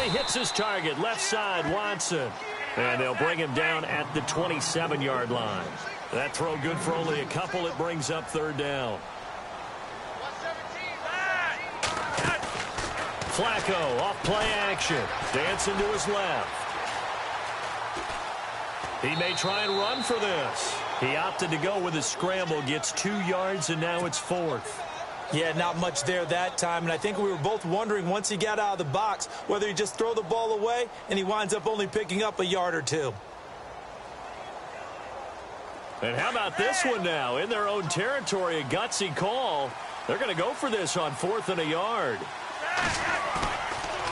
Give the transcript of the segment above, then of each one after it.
he hits his target. Left side, Watson. And they'll bring him down at the 27-yard line. That throw good for only a couple. It brings up third down. Flacco off play action. Dancing to his left. He may try and run for this. He opted to go with a scramble. Gets 2 yards, and now it's fourth. Yeah, not much there that time, and I think we were both wondering once he got out of the box whether he just throw the ball away and he winds up only picking up a yard or two. And how about this one now? In their own territory, a gutsy call. They're going to go for this on 4th and a yard.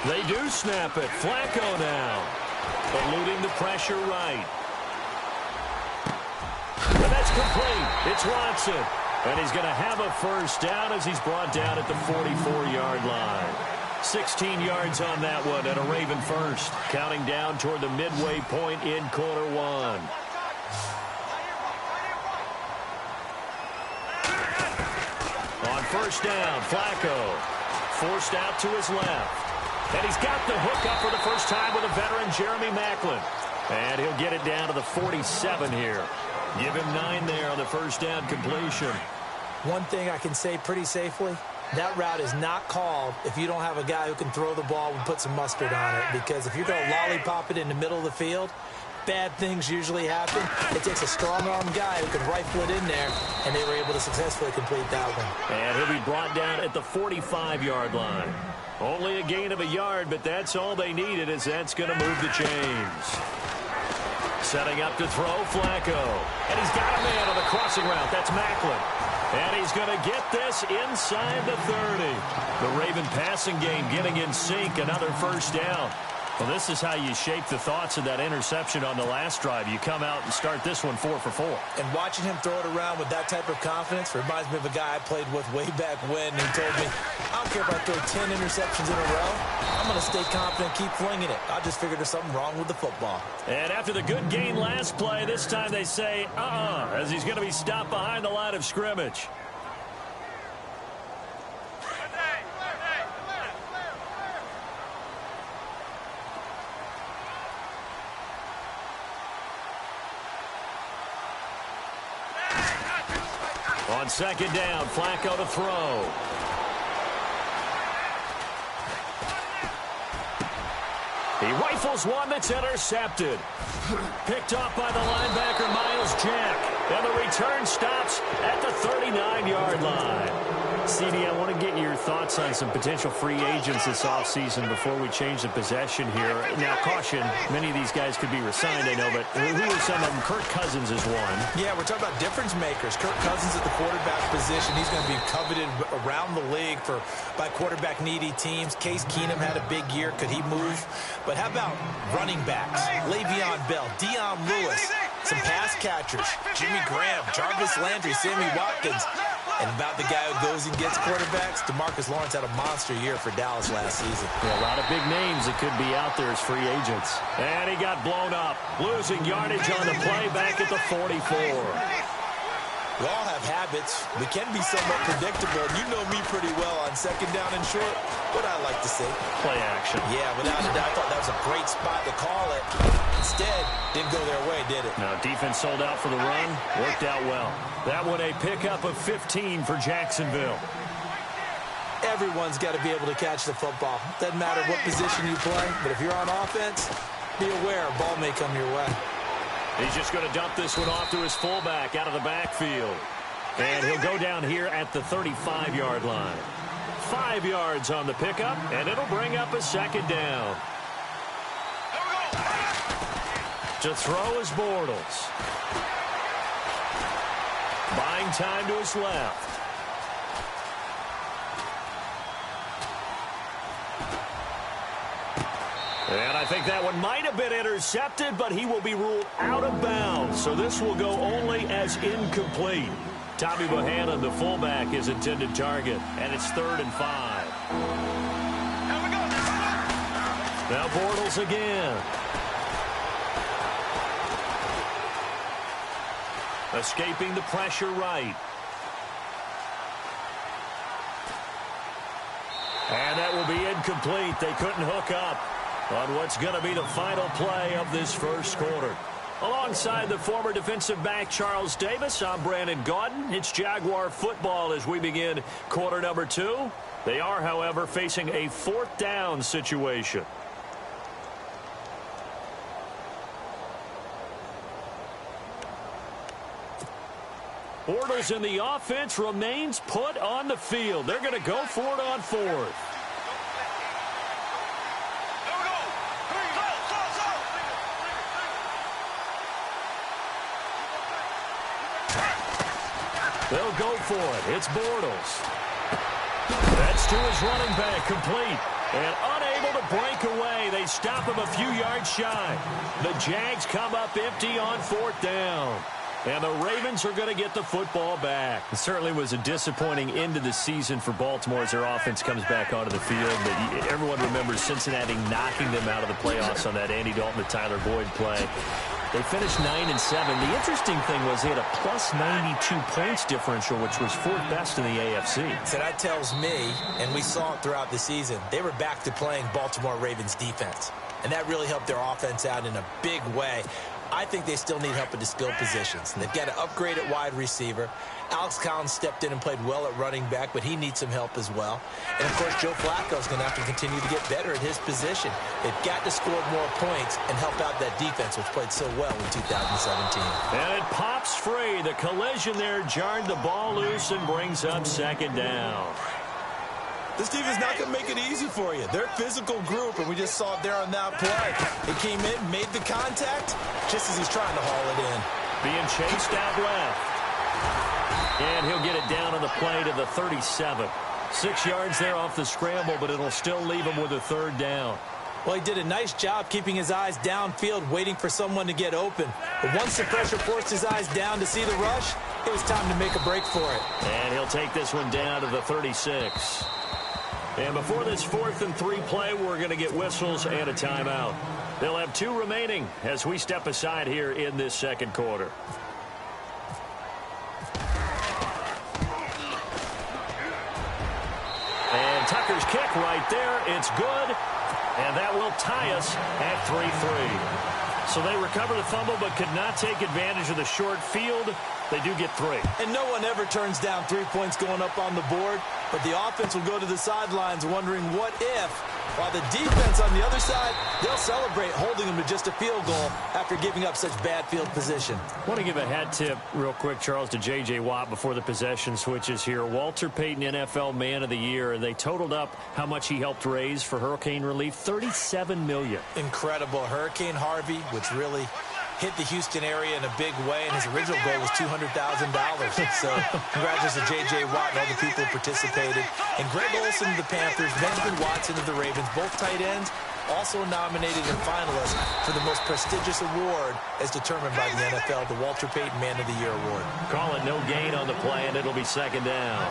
They do snap it. Flacco now. Eluding the pressure right. And that's complete. It's Watson. And he's going to have a first down as he's brought down at the 44-yard line. 16 yards on that one and a Raven first. Counting down toward the midway point in quarter one. On first down, Flacco. Forced out to his left. And he's got the hook up for the first time with a veteran, Jeremy Maclin. And he'll get it down to the 47 here. Give him 9 there on the first down completion. One thing I can say pretty safely, that route is not called if you don't have a guy who can throw the ball and put some mustard on it. Because if you're going to lollipop it in the middle of the field, bad things usually happen. It takes a strong-arm guy who can rifle it in there, and they were able to successfully complete that one. And he'll be brought down at the 45-yard line. Only a gain of a yard, but that's all they needed, as that's going to move the chains. Setting up to throw, Flacco. And he's got a man on the crossing route. That's Maclin. And he's going to get this inside the 30. The Raven passing game getting in sync. Another first down. Well, this is how you shape the thoughts of that interception on the last drive. You come out and start this one 4 for 4. And watching him throw it around with that type of confidence reminds me of a guy I played with way back when. He told me, I don't care if I throw 10 interceptions in a row. I'm going to stay confident, keep flinging it. I just figured there's something wrong with the football. And after the good gain last play, this time they say, as he's going to be stopped behind the line of scrimmage. On second down, Flacco to throw. He rifles one that's intercepted. Picked off by the linebacker, Miles Jack. And the return stops at the 39-yard line. CD, I want to get your thoughts on some potential free agents this offseason before we change the possession here. Now, caution, many of these guys could be resigned, I know, but who are some of them? Kirk Cousins is one. Yeah, we're talking about difference makers. Kirk Cousins at the quarterback position. He's going to be coveted around the league by quarterback-needy teams. Case Keenum had a big year. Could he move? But how about running backs? Le'Veon Bell, Dion Lewis, some pass catchers, Jimmy Graham, Jarvis Landry, Sammy Watkins. And about the guy who goes and gets quarterbacks, DeMarcus Lawrence had a monster year for Dallas last season. Yeah, a lot of big names that could be out there as free agents. And he got blown up, losing yardage on the play back at the 44. We all have habits. We can be somewhat predictable. You know me pretty well on second down and short. What I like to say. Play action. Yeah, without a doubt, I thought that was a great spot to call it. Instead, didn't go their way, did it? No, defense sold out for the run. Worked out well. That one a pickup of 15 for Jacksonville. Everyone's got to be able to catch the football. Doesn't matter what position you play, but if you're on offense, be aware a ball may come your way. He's just going to dump this one off to his fullback out of the backfield. And he'll go down here at the 35-yard line. 5 yards on the pickup, and it'll bring up a second down. To throw is Bortles. Buying time to his left. And I think that one might have been intercepted, but he will be ruled out of bounds. So this will go only as incomplete. Tommy Bohannon, the fullback, his intended target. And it's 3rd and 5. Now Bortles again. Escaping the pressure right. And that will be incomplete. They couldn't hook up. on what's going to be the final play of this first quarter. Alongside the former defensive back Charles Davis, I'm Brandon Gaudin. It's Jaguar football as we begin quarter number 2. They are, however, facing a 4th down situation. Bortles in the offense remains put on the field. They're going to go for it on 4th. They'll go for it. It's Bortles. That's to his running back, complete. And unable to break away. They stop him a few yards shy. The Jags come up empty on 4th down. And the Ravens are going to get the football back. It certainly was a disappointing end to the season for Baltimore as their offense comes back onto the field. But everyone remembers Cincinnati knocking them out of the playoffs on that Andy Dalton to Tyler Boyd play. They finished 9-7. The interesting thing was they had a plus 92 points differential, which was 4th best in the AFC. So that tells me, and we saw it throughout the season, they were back to playing Baltimore Ravens defense. And that really helped their offense out in a big way. I think they still need help at the skill positions. They've got to upgrade at wide receiver. Alex Collins stepped in and played well at running back, but he needs some help as well. And, of course, Joe Flacco is going to have to continue to get better at his position. They've got to score more points and help out that defense, which played so well in 2017. And it pops free. The collision there jarred the ball loose and brings up 2nd down. This team is not going to make it easy for you. They're a physical group, and we just saw it there on that play. He came in, made the contact, just as he's trying to haul it in. Being chased out left. And he'll get it down on the play to the 37. 6 yards there off the scramble, but it'll still leave him with a 3rd down. Well, he did a nice job keeping his eyes downfield, waiting for someone to get open. But once the pressure forced his eyes down to see the rush, it was time to make a break for it. And he'll take this one down to the 36. And before this 4th and 3 play, we're going to get whistles and a timeout. They'll have 2 remaining as we step aside here in this 2nd quarter. And Tucker's kick right there. It's good. And that will tie us at 3-3. So they recover the fumble but could not take advantage of the short field. They do get 3. And no one ever turns down 3 points going up on the board. But the offense will go to the sidelines wondering what if. While the defense on the other side, they'll celebrate holding them to just a field goal after giving up such bad field position. I want to give a hat tip real quick, Charles, to J.J. Watt before the possession switches here. Walter Payton, NFL Man of the Year, and they totaled up how much he helped raise for hurricane relief, $37 million. Incredible. Hurricane Harvey, which really hit the Houston area in a big way, and his original goal was $200,000. So congratulations to J.J. Watt and all the people who participated. And Greg Olsen of the Panthers, Benjamin Watson of the Ravens, both tight ends, also nominated and finalists for the most prestigious award as determined by the NFL, the Walter Payton Man of the Year Award. Call it no gain on the play, and it'll be 2nd down.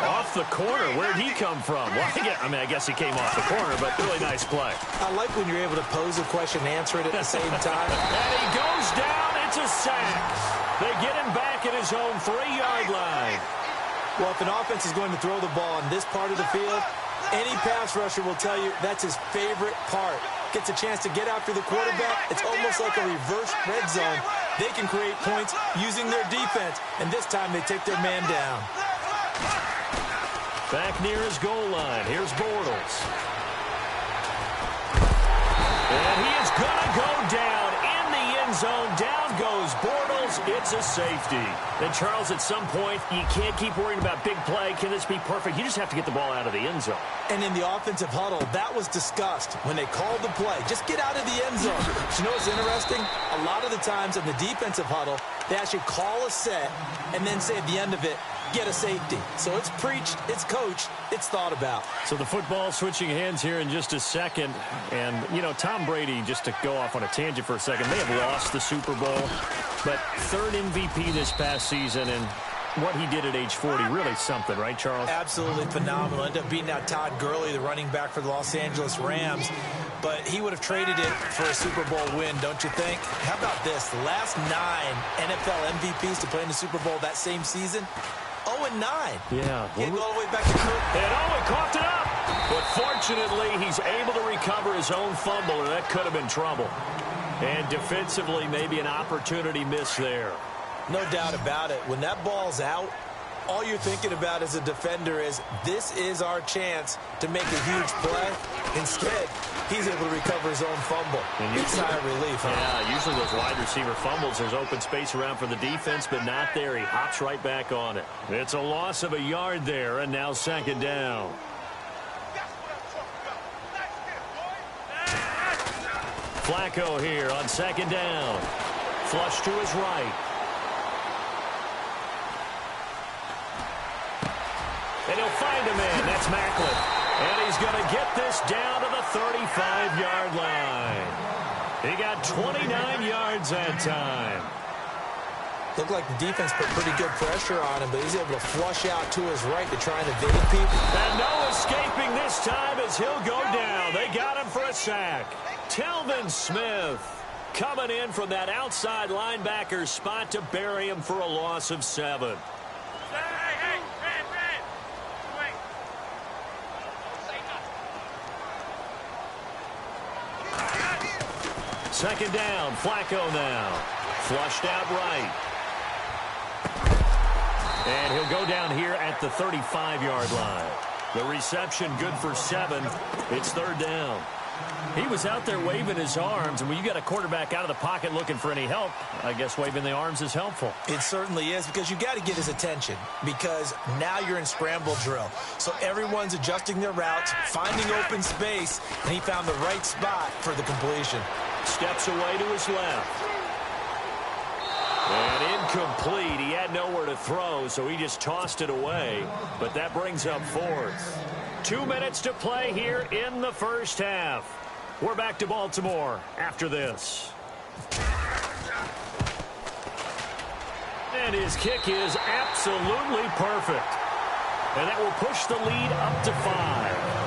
Off the corner. Where'd he come from? Well, I guess he came off the corner, but really nice play. I like when you're able to pose a question and answer it at the same time. And he goes down. It's a sack. They get him back at his own 3-yard line. Well, if an offense is going to throw the ball in this part of the field, any pass rusher will tell you that's his favorite part. Gets a chance to get after the quarterback. It's almost like a reverse red zone. They can create points using their defense, and this time they take their man down. Back near his goal line. Here's Bortles. And he is going to go down in the end zone. Down goes Bortles. It's a safety. And, Charles, at some point, you can't keep worrying about big play. Can this be perfect? You just have to get the ball out of the end zone. And in the offensive huddle, that was discussed when they called the play. Just get out of the end zone. But you know what's interesting? A lot of the times in the defensive huddle, they actually call a set and then say at the end of it, get a safety. So it's preached, it's coached, it's thought about. So the football switching hands here in just a second. And, you know, Tom Brady, just to go off on a tangent for a second, they have lost the Super Bowl. But 3rd MVP this past season, and what he did at age 40, really something, right, Charles? Absolutely phenomenal. Ended up beating out Todd Gurley, the running back for the Los Angeles Rams. But he would have traded it for a Super Bowl win, don't you think? How about this? The last 9 NFL MVPs to play in the Super Bowl that same season, 0-9. Yeah. Can't go all the way back to Kirk. And he coughed it up. But fortunately, he's able to recover his own fumble, or that could have been trouble. And defensively, maybe an opportunity missed there. No doubt about it. When that ball's out, all you're thinking about as a defender is, this is our chance to make a huge play. Instead, he's able to recover his own fumble. It's sigh of relief. Huh? Yeah, usually those wide receiver fumbles, there's open space around for the defense, but not there. He hops right back on it. It's a loss of a yard there, and now second down. Flacco here on second down. Flush to his right. And he'll find a man. That's Macklin. And he's going to get this down to the 35-yard line. He got 29 yards that time. Looked like the defense put pretty good pressure on him, but he's able to flush out to his right to try and evade people. And no escaping this time as he'll go down. They got him for a sack. Telvin Smith coming in from that outside linebacker spot to bury him for a loss of 7. Second down, Flacco now. Flushed out right. And he'll go down here at the 35-yard line. The reception good for 7. It's third down. He was out there waving his arms, and when you got a quarterback out of the pocket looking for any help, I guess waving the arms is helpful. It certainly is, because you got to get his attention, because now you're in scramble drill. So everyone's adjusting their routes, finding open space, and he found the right spot for the completion. Steps away to his left. And incomplete. He had nowhere to throw, so he just tossed it away. But that brings up fourth. 2 minutes to play here in the first half. We're back to Baltimore after this. And his kick is absolutely perfect. And that will push the lead up to 5.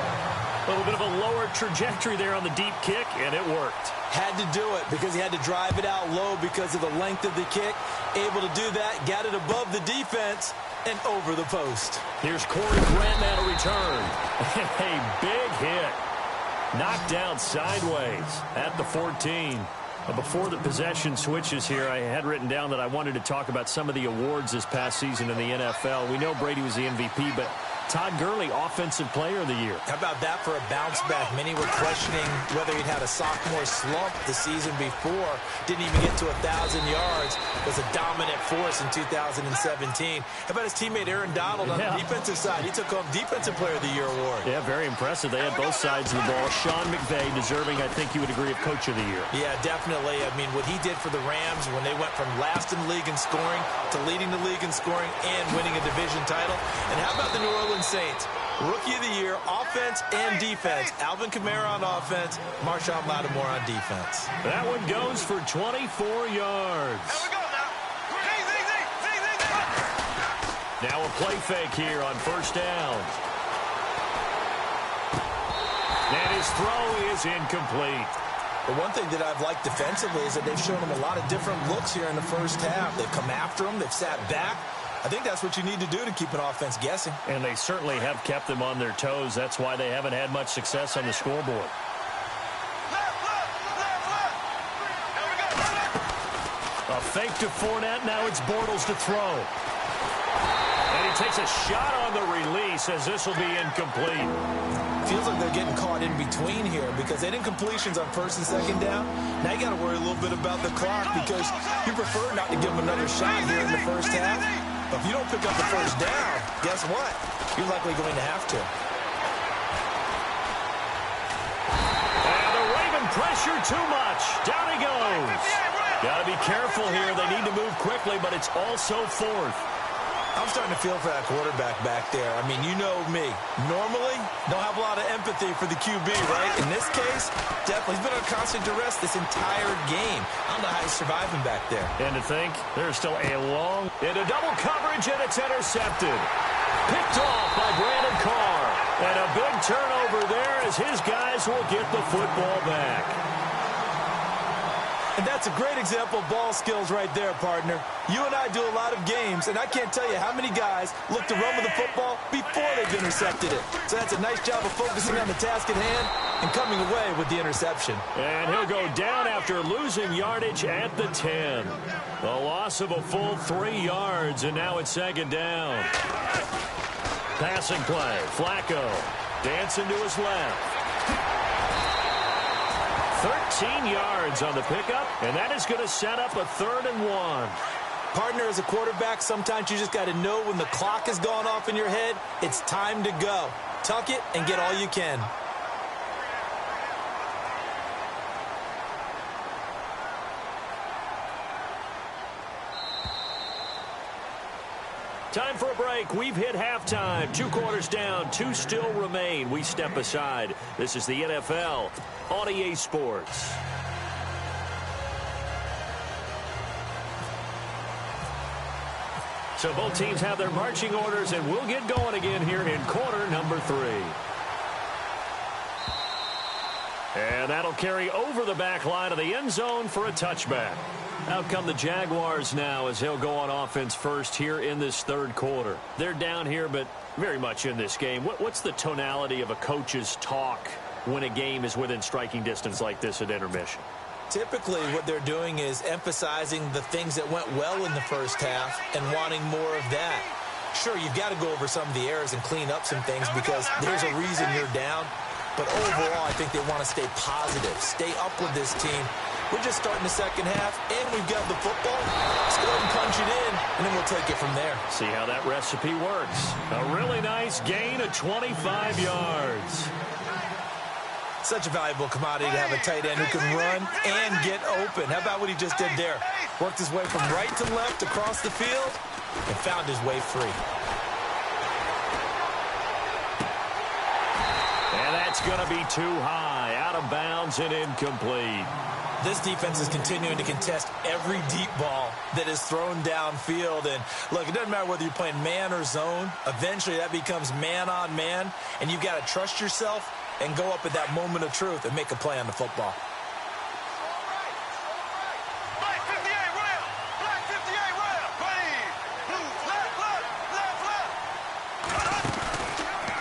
A little bit of a lower trajectory there on the deep kick, and it worked. Had to do it because he had to drive it out low because of the length of the kick. Able to do that, got it above the defense, and over the post. Here's Corey Grant now to return. A big hit. Knocked down sideways at the 14. Before the possession switches here, I had written down that I wanted to talk about some of the awards this past season in the NFL. We know Brady was the MVP, but Todd Gurley, Offensive Player of the Year. How about that for a bounce back? Many were questioning whether he'd had a sophomore slump the season before. Didn't even get to 1,000 yards. Was a dominant force in 2017. How about his teammate Aaron Donald on the defensive side? He took home Defensive Player of the Year award. Yeah, very impressive. They had both sides of the ball. Sean McVay deserving, I think you would agree, of Coach of the Year. Yeah, definitely. I mean, what he did for the Rams when they went from last in the league in scoring to leading the league in scoring and winning a division title. And how about the New Orleans Saints? Rookie of the Year, offense and defense. Alvin Kamara on offense, Marshawn Lattimore on defense. That one goes for 24 yards. Now a play fake here on first down. And his throw is incomplete. The one thing that I've liked defensively is that they've shown him a lot of different looks here in the first half. They've come after him. They've sat back. I think that's what you need to do to keep an offense guessing. And they certainly have kept them on their toes. That's why they haven't had much success on the scoreboard. A fake to Fournette. Now it's Bortles to throw. And he takes a shot on the release as this will be incomplete. Feels like they're getting caught in between here because they didn't completions on first and second down. Now you got to worry a little bit about the clock because you prefer not to give them another shot here in the first half. But if you don't pick up the first down, guess what? You're likely going to have to. And the Raven pressure too much. Down he goes. Got to be careful here. They need to move quickly, but it's also fourth. I'm starting to feel for that quarterback back there. I mean, you know me. Normally, don't have a lot of empathy for the QB, right? In this case, definitely. He's been under constant duress this entire game. I don't know how he's surviving back there. And to think, there's still a long... into double coverage, and it's intercepted. Picked off by Brandon Carr. And a big turnover there as his guys will get the football back. And that's a great example of ball skills right there, partner. You and I do a lot of games, and I can't tell you how many guys look to run with the football before they've intercepted it. So that's a nice job of focusing on the task at hand and coming away with the interception. And he'll go down after losing yardage at the 10. A loss of a full 3 yards, and now it's second down. Passing play. Flacco dancing to his left. 13 yards on the pickup, and that is going to set up a 3rd and 1. Partner, as a quarterback, sometimes you just got to know when the clock has gone off in your head, it's time to go. Tuck it and get all you can. Time for a break. We've hit halftime. 2 quarters down. 2 still remain. We step aside. This is the NFL on EA Sports. So both teams have their marching orders, and we'll get going again here in quarter number 3. And that'll carry over the back line of the end zone for a touchback. Out come the Jaguars now as they'll go on offense first here in this 3rd quarter. They're down here, but very much in this game. What's the tonality of a coach's talk when a game is within striking distance like this at intermission? Typically, what they're doing is emphasizing the things that went well in the first half and wanting more of that. Sure, you've got to go over some of the errors and clean up some things because there's a reason you're down. But overall, I think they want to stay positive, stay up with this team. We're just starting the second half, and we've got the football. Let's go ahead and punch it in, and then we'll take it from there. See how that recipe works. A really nice gain of 25 yards. Such a valuable commodity to have a tight end who can run and get open. How about what he just did there? Worked his way from right to left across the field and found his way free. And that's going to be too high, out of bounds and incomplete. This defense is continuing to contest every deep ball that is thrown downfield. And, look, it doesn't matter whether you're playing man or zone. Eventually, that becomes man-on-man, and you've got to trust yourself and go up at that moment of truth and make a play on the football.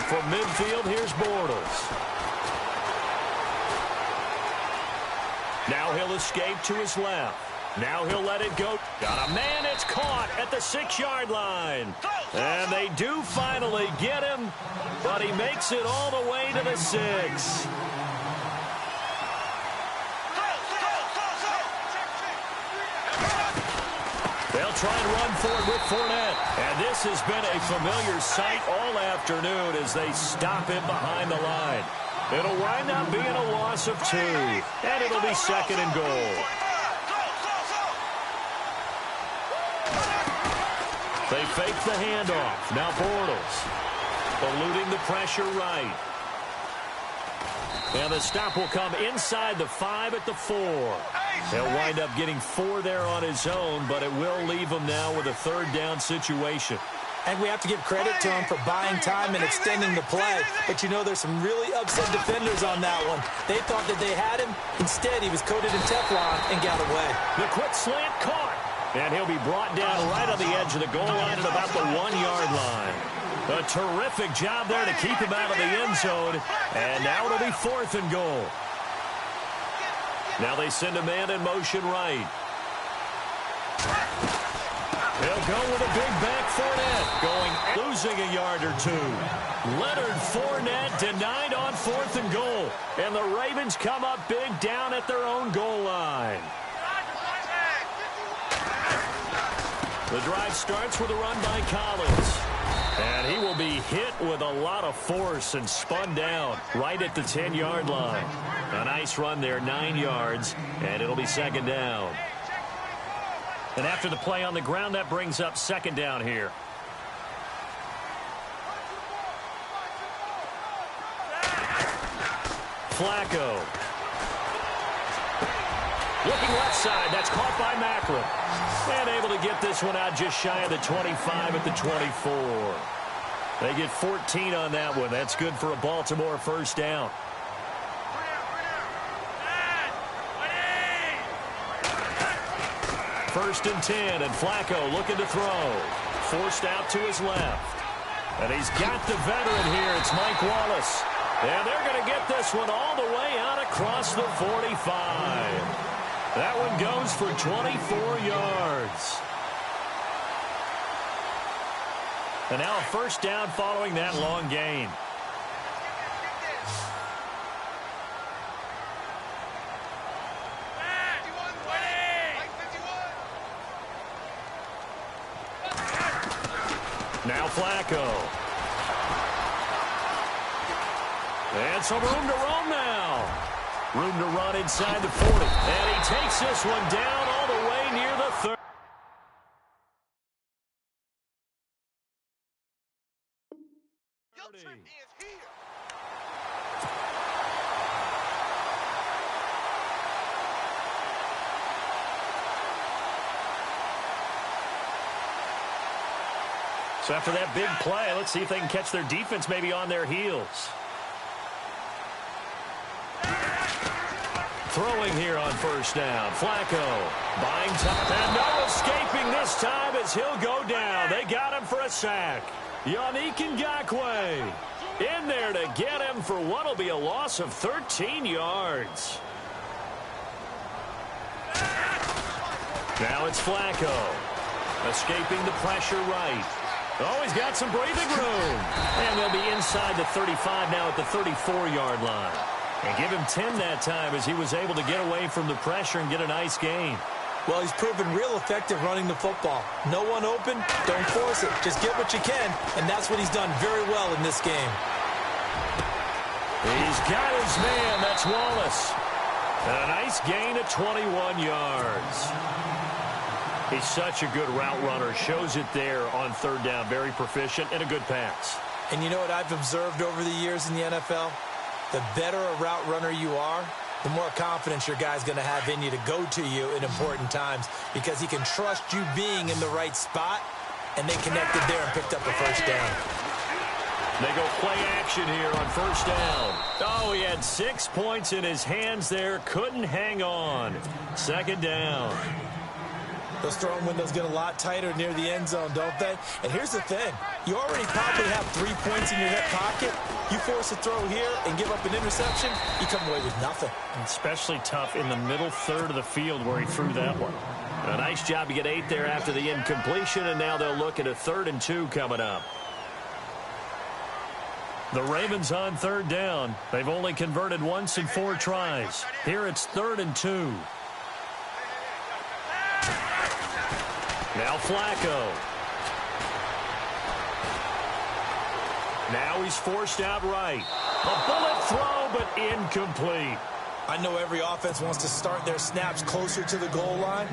From midfield, here's Bortles. Now he'll escape to his left. Now he'll let it go. Got a man, it's caught at the 6-yard line. And they do finally get him, but he makes it all the way to the 6. They'll try and run for it with Fournette. And this has been a familiar sight all afternoon as they stop him behind the line. It'll wind up being a loss of 2, and it'll be 2nd and goal. They fake the handoff. Now Bortles eluding the pressure right. And the stop will come inside the 5 at the 4. He'll wind up getting 4 there on his own, but it will leave him now with a 3rd down situation. And we have to give credit to him for buying time and extending the play. But, you know, there's some really upset defenders on that one. They thought that they had him. Instead, he was coated in Teflon and got away. The quick slant caught. And he'll be brought down right on the edge of the goal line at about the 1-yard line. A terrific job there to keep him out of the end zone. And now it'll be 4th and goal. Now they send a man in motion right. They'll go with a big back Fournette, losing a yard or 2. Leonard Fournette denied on 4th and goal. And the Ravens come up big down at their own goal line. The drive starts with a run by Collins. And he will be hit with a lot of force and spun down right at the 10-yard line. A nice run there, 9 yards, and it'll be 2nd down. And after the play on the ground, that brings up 2nd down here. Flacco. Looking left side. That's caught by Macklin. And able to get this one out just shy of the 25 at the 24. They get 14 on that one. That's good for a Baltimore 1st down. 1st and 10, and Flacco looking to throw. Forced out to his left. And he's got the veteran here. It's Mike Wallace. And they're going to get this one all the way out across the 45. That one goes for 24 yards. And now a 1st down following that long gain. Now Flacco. And some room to roam now. Room to run inside the 40. And he takes this one down all the way near the 30. So after that big play, let's see if they can catch their defense maybe on their heels. Throwing here on 1st down. Flacco buying time. And no escaping this time as he'll go down. They got him for a sack. Yannick Ngakoue in there to get him for what will be a loss of 13 yards. Now it's Flacco. Escaping the pressure right. Oh, he's got some breathing room. And they'll be inside the 35 now at the 34-yard line. And give him 10 that time as he was able to get away from the pressure and get a nice gain. Well, he's proven real effective running the football. No one open, don't force it. Just get what you can, and that's what he's done very well in this game. He's got his man. That's Wallace. And a nice gain of 21 yards. He's such a good route runner. Shows it there on 3rd down. Very proficient and a good pass. And you know what I've observed over the years in the NFL? The better a route runner you are, the more confidence your guy's going to have in you to go to you in important times because he can trust you being in the right spot, and they connected there and picked up a 1st down. They go play action here on 1st down. Oh, he had 6 points in his hands there. Couldn't hang on. 2nd down. Those throwing windows get a lot tighter near the end zone, don't they? And here's the thing. You already probably have 3 points in your hip pocket. You force a throw here and give up an interception, you come away with nothing. Especially tough in the middle 3rd of the field where he threw that one. A nice job to get 8 there after the incompletion, and now they'll look at a 3rd and 2 coming up. The Ravens on 3rd down. They've only converted once in 4 tries. Here it's 3rd and 2. Now Flacco. Now he's forced out right. A bullet throw, but incomplete. I know every offense wants to start their snaps closer to the goal line,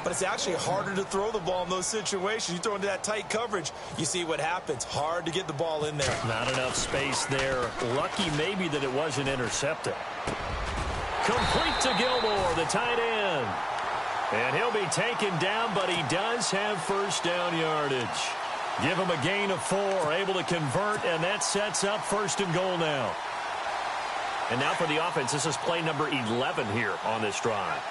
but it's actually harder to throw the ball in those situations. You throw into that tight coverage, you see what happens. Hard to get the ball in there. Not enough space there. Lucky maybe that it wasn't intercepted. Complete to Gilmore, the tight end. And he'll be taken down, but he does have 1st down yardage. Give him a gain of 4, able to convert, and that sets up 1st and goal now. And now for the offense, this is play number 11 here on this drive.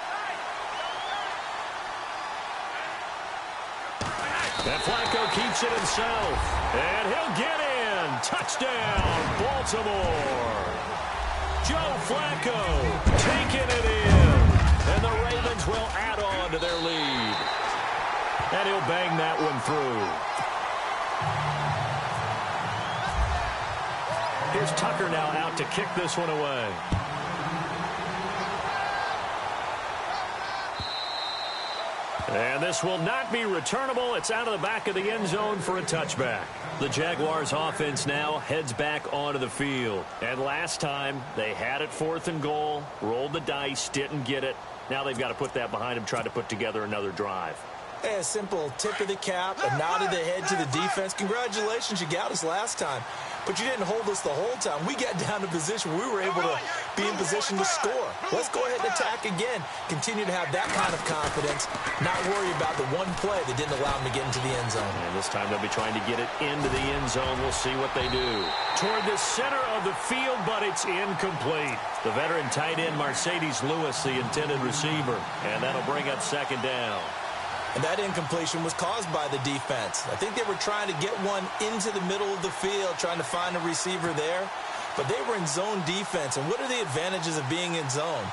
And Flacco keeps it himself. And he'll get in. Touchdown, Baltimore. Joe Flacco taking it in. And the Ravens will add on to their lead. And he'll bang that one through. Here's Tucker now out to kick this one away. And this will not be returnable. It's out of the back of the end zone for a touchback. The Jaguars offense now heads back onto the field. And last time they had it 4th and goal, rolled the dice, didn't get it. Now they've got to put that behind them, try to put together another drive. Hey, a simple tip of the cap, a nod of the head to the defense. Congratulations, you got us last time. But you didn't hold us the whole time. We got down to position. We were able to be in position to score. Let's go ahead and attack again. Continue to have that kind of confidence. Not worry about the one play that didn't allow them to get into the end zone. And this time they'll be trying to get it into the end zone. We'll see what they do. Toward the center of the field, but it's incomplete. The veteran tight end, Mercedes Lewis, the intended receiver. And that'll bring up 2nd down. And that incompletion was caused by the defense. I think they were trying to get one into the middle of the field, trying to find a receiver there. But they were in zone defense. And what are the advantages of being in zone?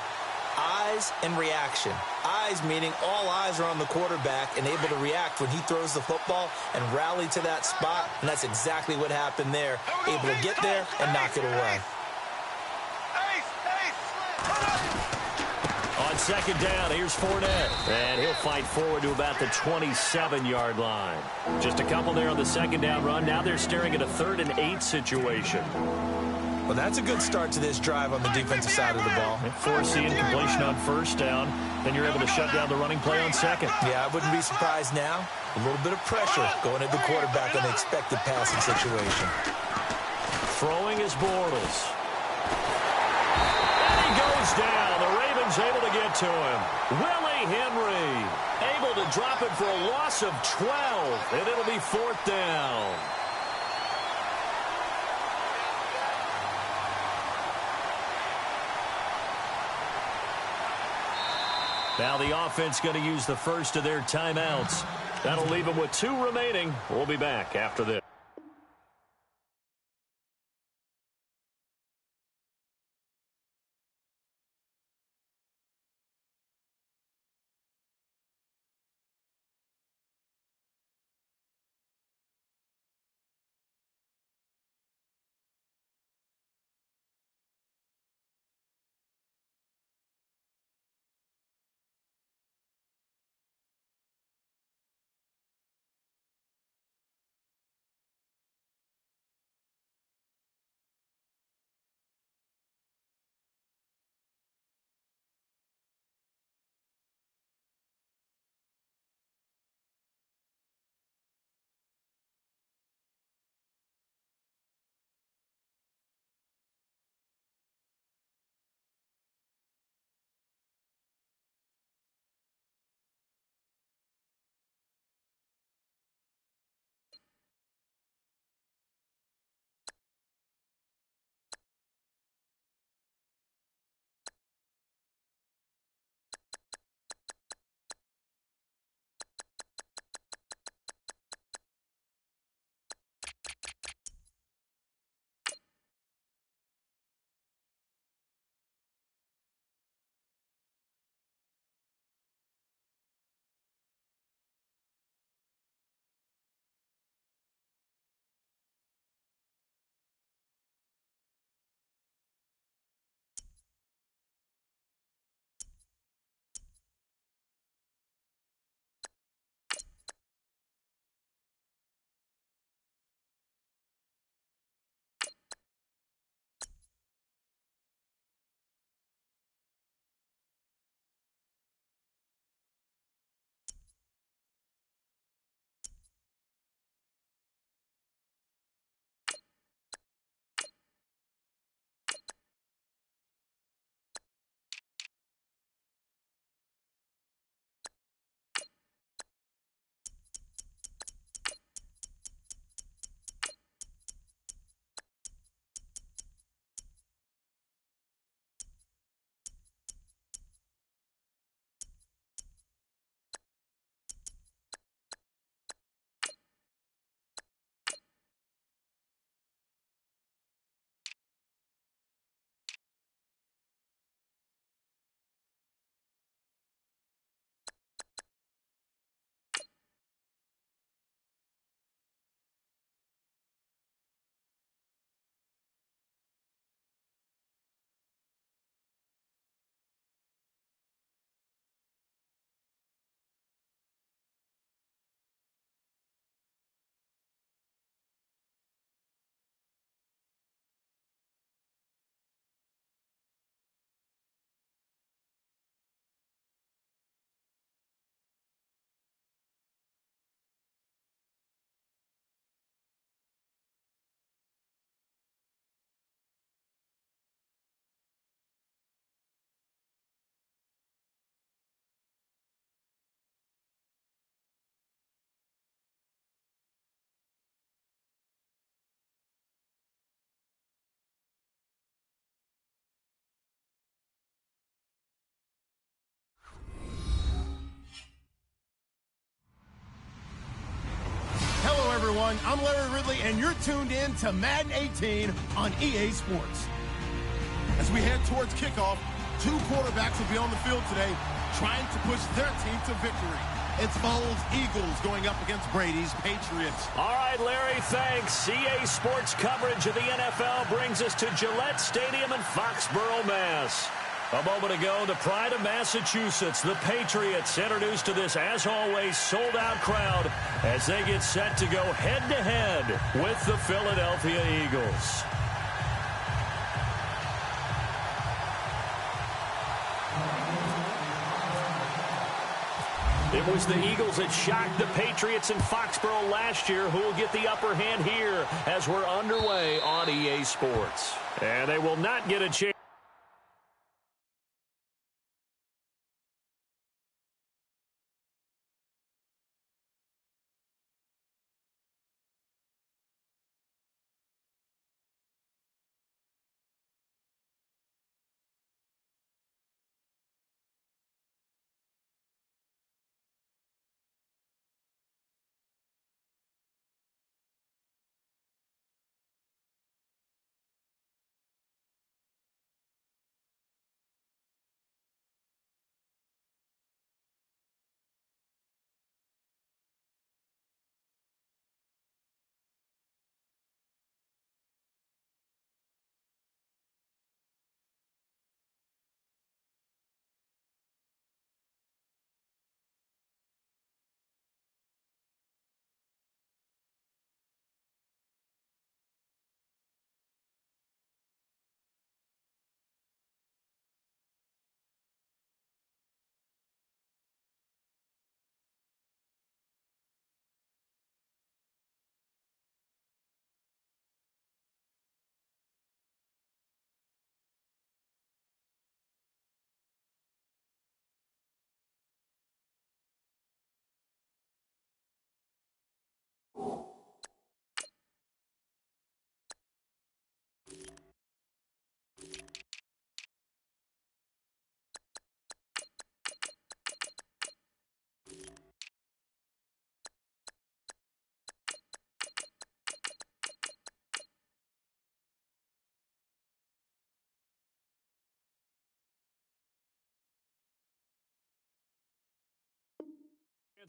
Eyes and reaction. Eyes meaning all eyes are on the quarterback and able to react when he throws the football and rally to that spot. And that's exactly what happened there. Able to get there and knock it away. On second down, here's Fournette. And he'll fight forward to about the 27-yard line. Just a couple there on the second down run. Now they're staring at a 3rd and 8 situation. Well, that's a good start to this drive on the defensive side of the ball. Force the incompletion on first down, then you're able to shut down the running play on second. Yeah, I wouldn't be surprised now. A little bit of pressure going at the quarterback on the expected passing situation. Throwing is Bortles. And he goes down. The Ravens able to get to him. Willie Henry able to drop it for a loss of 12, and it'll be 4th down. Now the offense going to use the first of their timeouts. That'll leave them with 2 remaining. We'll be back after this. everyone. I'm Larry Ridley, and you're tuned in to Madden 18 on EA Sports. As we head towards kickoff, two quarterbacks will be on the field today trying to push their team to victory. It's follows Eagles going up against Brady's Patriots. All right, Larry, thanks. EA Sports coverage of the NFL brings us to Gillette Stadium in Foxborough, Mass. A moment ago, the pride of Massachusetts, the Patriots, introduced to this, as always, sold-out crowd as they get set to go head-to-head with the Philadelphia Eagles. It was the Eagles that shocked the Patriots in Foxborough last year, who will get the upper hand here as we're underway on EA Sports. And they will not get a chance.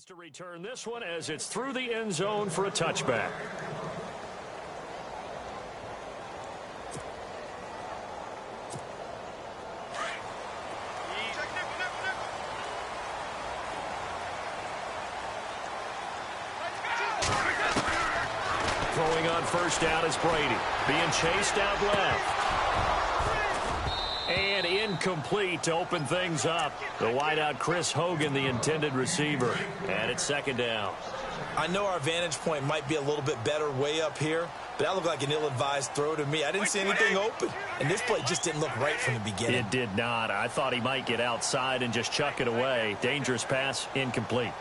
To return this one as it's through the end zone for a touchback. Throwing on first down is Brady, being chased out left. And incomplete to open things up. The wideout, Chris Hogan, the intended receiver. And it's second down. I know our vantage point might be a little bit better way up here, but that looked like an ill-advised throw to me. I didn't see anything open. And this play just didn't look right from the beginning. It did not. I thought he might get outside and just chuck it away. Dangerous pass, incomplete.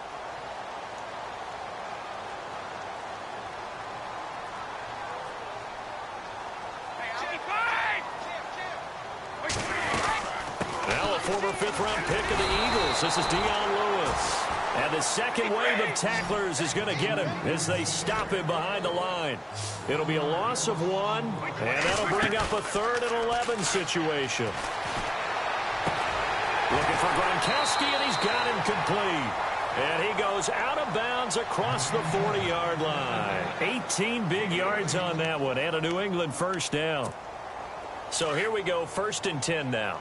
Former fifth-round pick of the Eagles. This is Dion Lewis. And the second wave of tacklers is going to get him as they stop him behind the line. It'll be a loss of one, and that'll bring up a 3rd and 11 situation. Looking for Gronkowski, and he's got him complete. And he goes out of bounds across the 40-yard line. 18 big yards on that one, and a New England first down. So here we go, 1st and 10 now.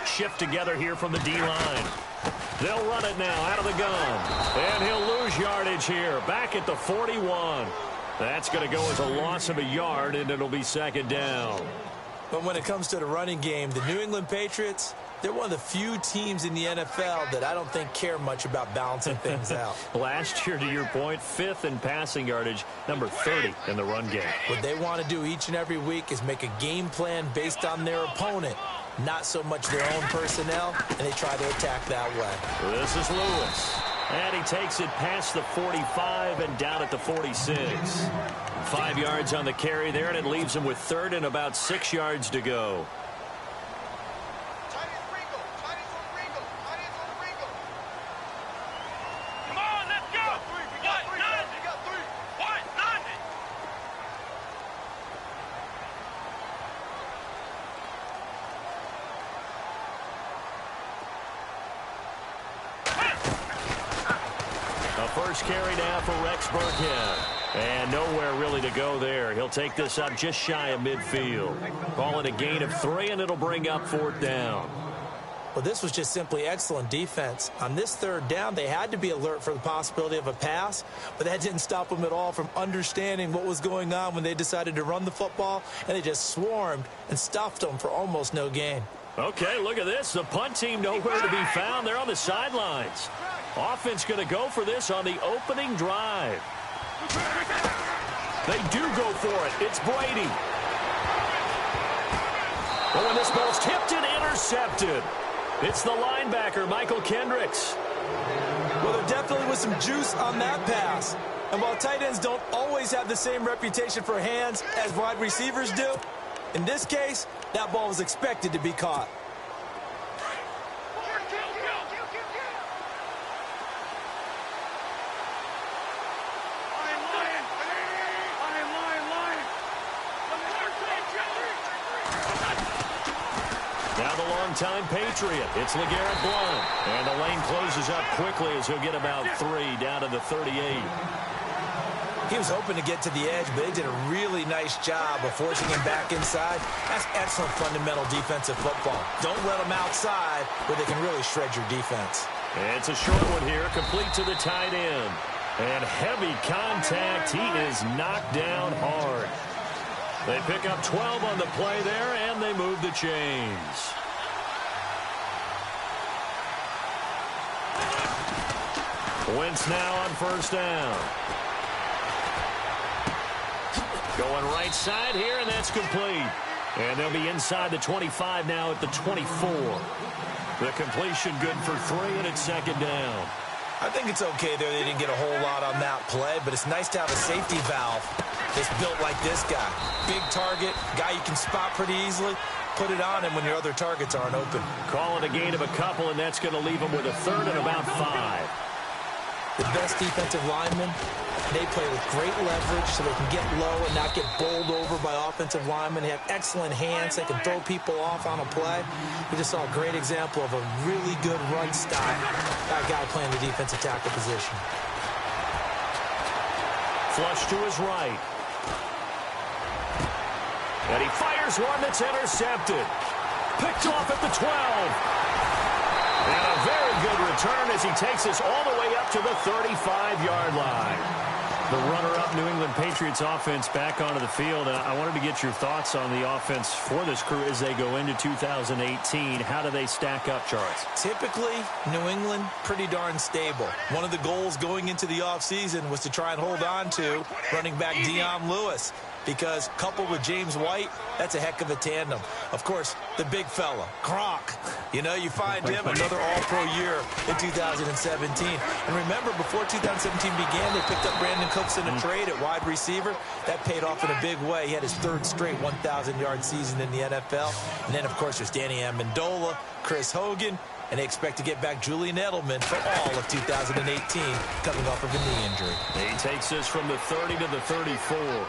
Shift together here from the D-line. They'll run it now out of the gun. And he'll lose yardage here. Back at the 41. That's going to go as a loss of a yard, and it'll be second down. But when it comes to the running game, the New England Patriots, they're one of the few teams in the NFL that I don't think care much about balancing things out. Last year, to your point, 5th in passing yardage, number 30 in the run game. What they want to do each and every week is make a game plan based on their opponent, not so much their own personnel, and they try to attack that way. This is Lewis. And he takes it past the 45 and down at the 46. 5 yards on the carry there, and it leaves him with third and about 6 yards to go. First carry now for Rex Burkhead. And nowhere really to go there. He'll take this up just shy of midfield. Call it a gain of 3, and it'll bring up 4th down. Well, this was just simply excellent defense. On this 3rd down, they had to be alert for the possibility of a pass, but that didn't stop them at all from understanding what was going on when they decided to run the football, and they just swarmed and stuffed them for almost no gain. Okay, look at this. The punt team nowhere to be found. They're on the sidelines. Offense going to go for this on the opening drive. They do go for it. It's Brady. Oh, and this ball's tipped and intercepted. It's the linebacker, Michael Kendricks. Well, there definitely was some juice on that pass. And while tight ends don't always have the same reputation for hands as wide receivers do, in this case, that ball was expected to be caught. Time Patriot. It's LeGarrette Blount. And the lane closes up quickly as he'll get about 3 down to the 38. He was hoping to get to the edge, but they did a really nice job of forcing him back inside. That's excellent fundamental defensive football. Don't let them outside where they can really shred your defense. It's a short one here, complete to the tight end. And heavy contact. He is knocked down hard. They pick up 12 on the play there, and they move the chains. Wentz now on 1st down. Going right side here, and that's complete. And they'll be inside the 25 now at the 24. The completion good for 3, and it's 2nd down. I think it's okay there. They didn't get a whole lot on that play, but it's nice to have a safety valve that's built like this guy. Big target, guy you can spot pretty easily. Put it on him when your other targets aren't open. Call it a gain of a couple, and that's going to leave him with a 3rd and about 5. The best defensive linemen, they play with great leverage so they can get low and not get bowled over by offensive linemen. They have excellent hands. They can throw people off on a play. We just saw a great example of a really good run style. That guy playing the defensive tackle position. Flush to his right. And he fires one that's intercepted. Picked off at the 12. And a very good return as he takes us all the way up to the 35-yard line. The runner-up New England Patriots offense back onto the field. And I wanted to get your thoughts on the offense for this crew as they go into 2018. How do they stack up, Charles? Typically, New England, pretty darn stable. One of the goals going into the offseason was to try and hold on to running back Dion Lewis, because coupled with James White, that's a heck of a tandem. Of course, the big fella, Gronk. You know, you find him another all-pro year in 2017. And remember, before 2017 began, they picked up Brandon Cooks in a trade at wide receiver. That paid off in a big way. He had his 3rd straight 1,000-yard season in the NFL. And then, of course, there's Danny Amendola, Chris Hogan, and they expect to get back Julian Edelman for all of 2018 coming off of a knee injury. He takes us from the 30 to the 34.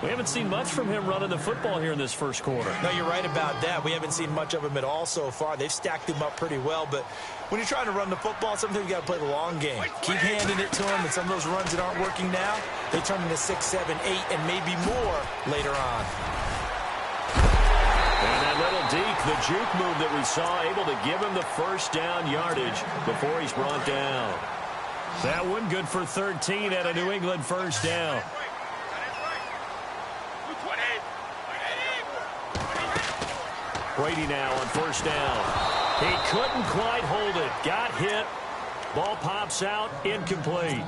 We haven't seen much from him running the football here in this first quarter. No, you're right about that. We haven't seen much of him at all so far. They've stacked him up pretty well, but when you're trying to run the football, sometimes you got to play the long game. Keep handing it to him, and some of those runs that aren't working now, they turn into 6, 7, 8, and maybe more later on. And that little deke, the juke move that we saw, able to give him the 1st down yardage before he's brought down. That one good for 13 at a New England 1st down. Brady now on 1st down. He couldn't quite hold it. Got hit. Ball pops out. Incomplete.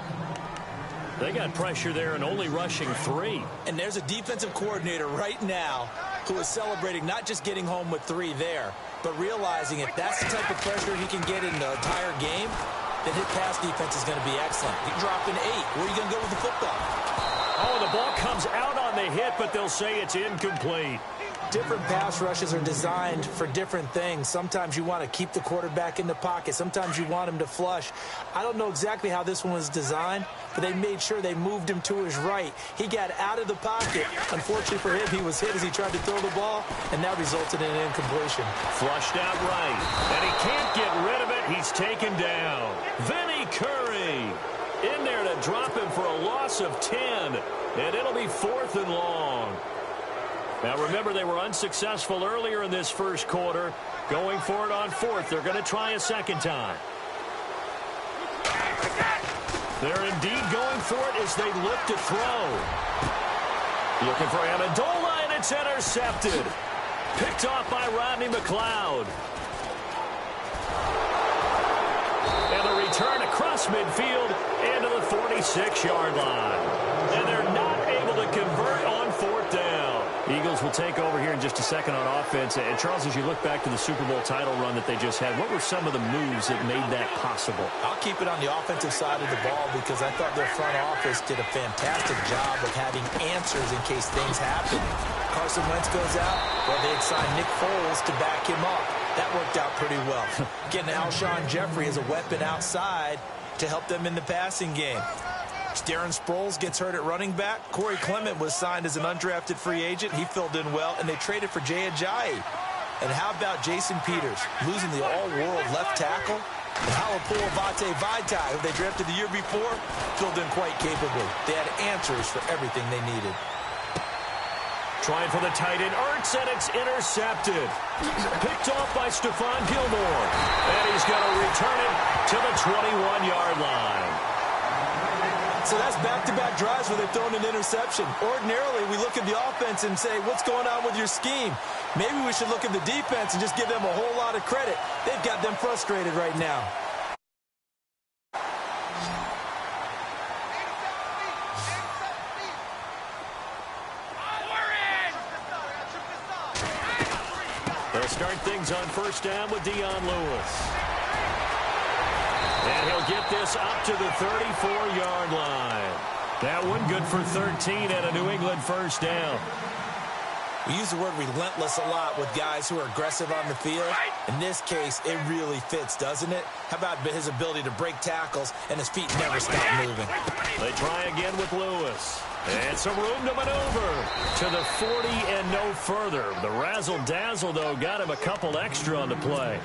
They got pressure there and only rushing 3. And there's a defensive coordinator right now who is celebrating not just getting home with 3 there, but realizing if that's the type of pressure he can get in the entire game, then he's going to be in trouble. Because the defense is going to have to then his pass defense is going to be excellent. You drop an 8. Where are you going to go with the football? Oh, the ball comes out on the hit, but they'll say it's incomplete. Different pass rushes are designed for different things. Sometimes you want to keep the quarterback in the pocket. Sometimes you want him to flush. I don't know exactly how this one was designed, but they made sure they moved him to his right. He got out of the pocket. Unfortunately for him, he was hit as he tried to throw the ball, and that resulted in an incompletion. Flushed out right, and he can't get rid of it. He's taken down. Vinny Curry in there to drop him for a loss of 10, and it'll be 4th and long. Now, remember, they were unsuccessful earlier in this first quarter. Going for it on 4th. They're going to try a second time. They're indeed going for it as they look to throw. Looking for Amendola, and it's intercepted. Picked off by Rodney McLeod. And the return across midfield into the 46-yard line. And they're not able to convert on 4th down. Eagles will take over here in just a second on offense. And, Charles, as you look back to the Super Bowl title run that they just had, what were some of the moves that made that possible? I'll keep it on the offensive side of the ball because I thought their front office did a fantastic job of having answers in case things happen. Carson Wentz goes out, well, they had signed Nick Foles to back him up. That worked out pretty well. Getting Alshon Jeffrey as a weapon outside to help them in the passing game. Darren Sproles gets hurt at running back. Corey Clement was signed as an undrafted free agent. He filled in well, and they traded for Jay Ajayi. And how about Jason Peters losing the all-world left tackle? And Halapoulivaati Vaitai, who they drafted the year before, filled in quite capably. They had answers for everything they needed. Trying for the tight end, Ertz, and it's intercepted. Picked off by Stephon Gilmore. And he's going to return it to the 21-yard line. So that's back-to-back drives where they've thrown an interception. Ordinarily, we look at the offense and say, what's going on with your scheme? Maybe we should look at the defense and just give them a whole lot of credit. They've got them frustrated right now. They'll start things on 1st down with Dion Lewis. And he'll get this up to the 34-yard line. That one good for 13 and a New England 1st down. We use the word relentless a lot with guys who are aggressive on the field. In this case, it really fits, doesn't it? How about his ability to break tackles and his feet never stop moving? They try again with Lewis. And some room to maneuver to the 40 and no further. The razzle-dazzle, though, got him a couple extra on the play.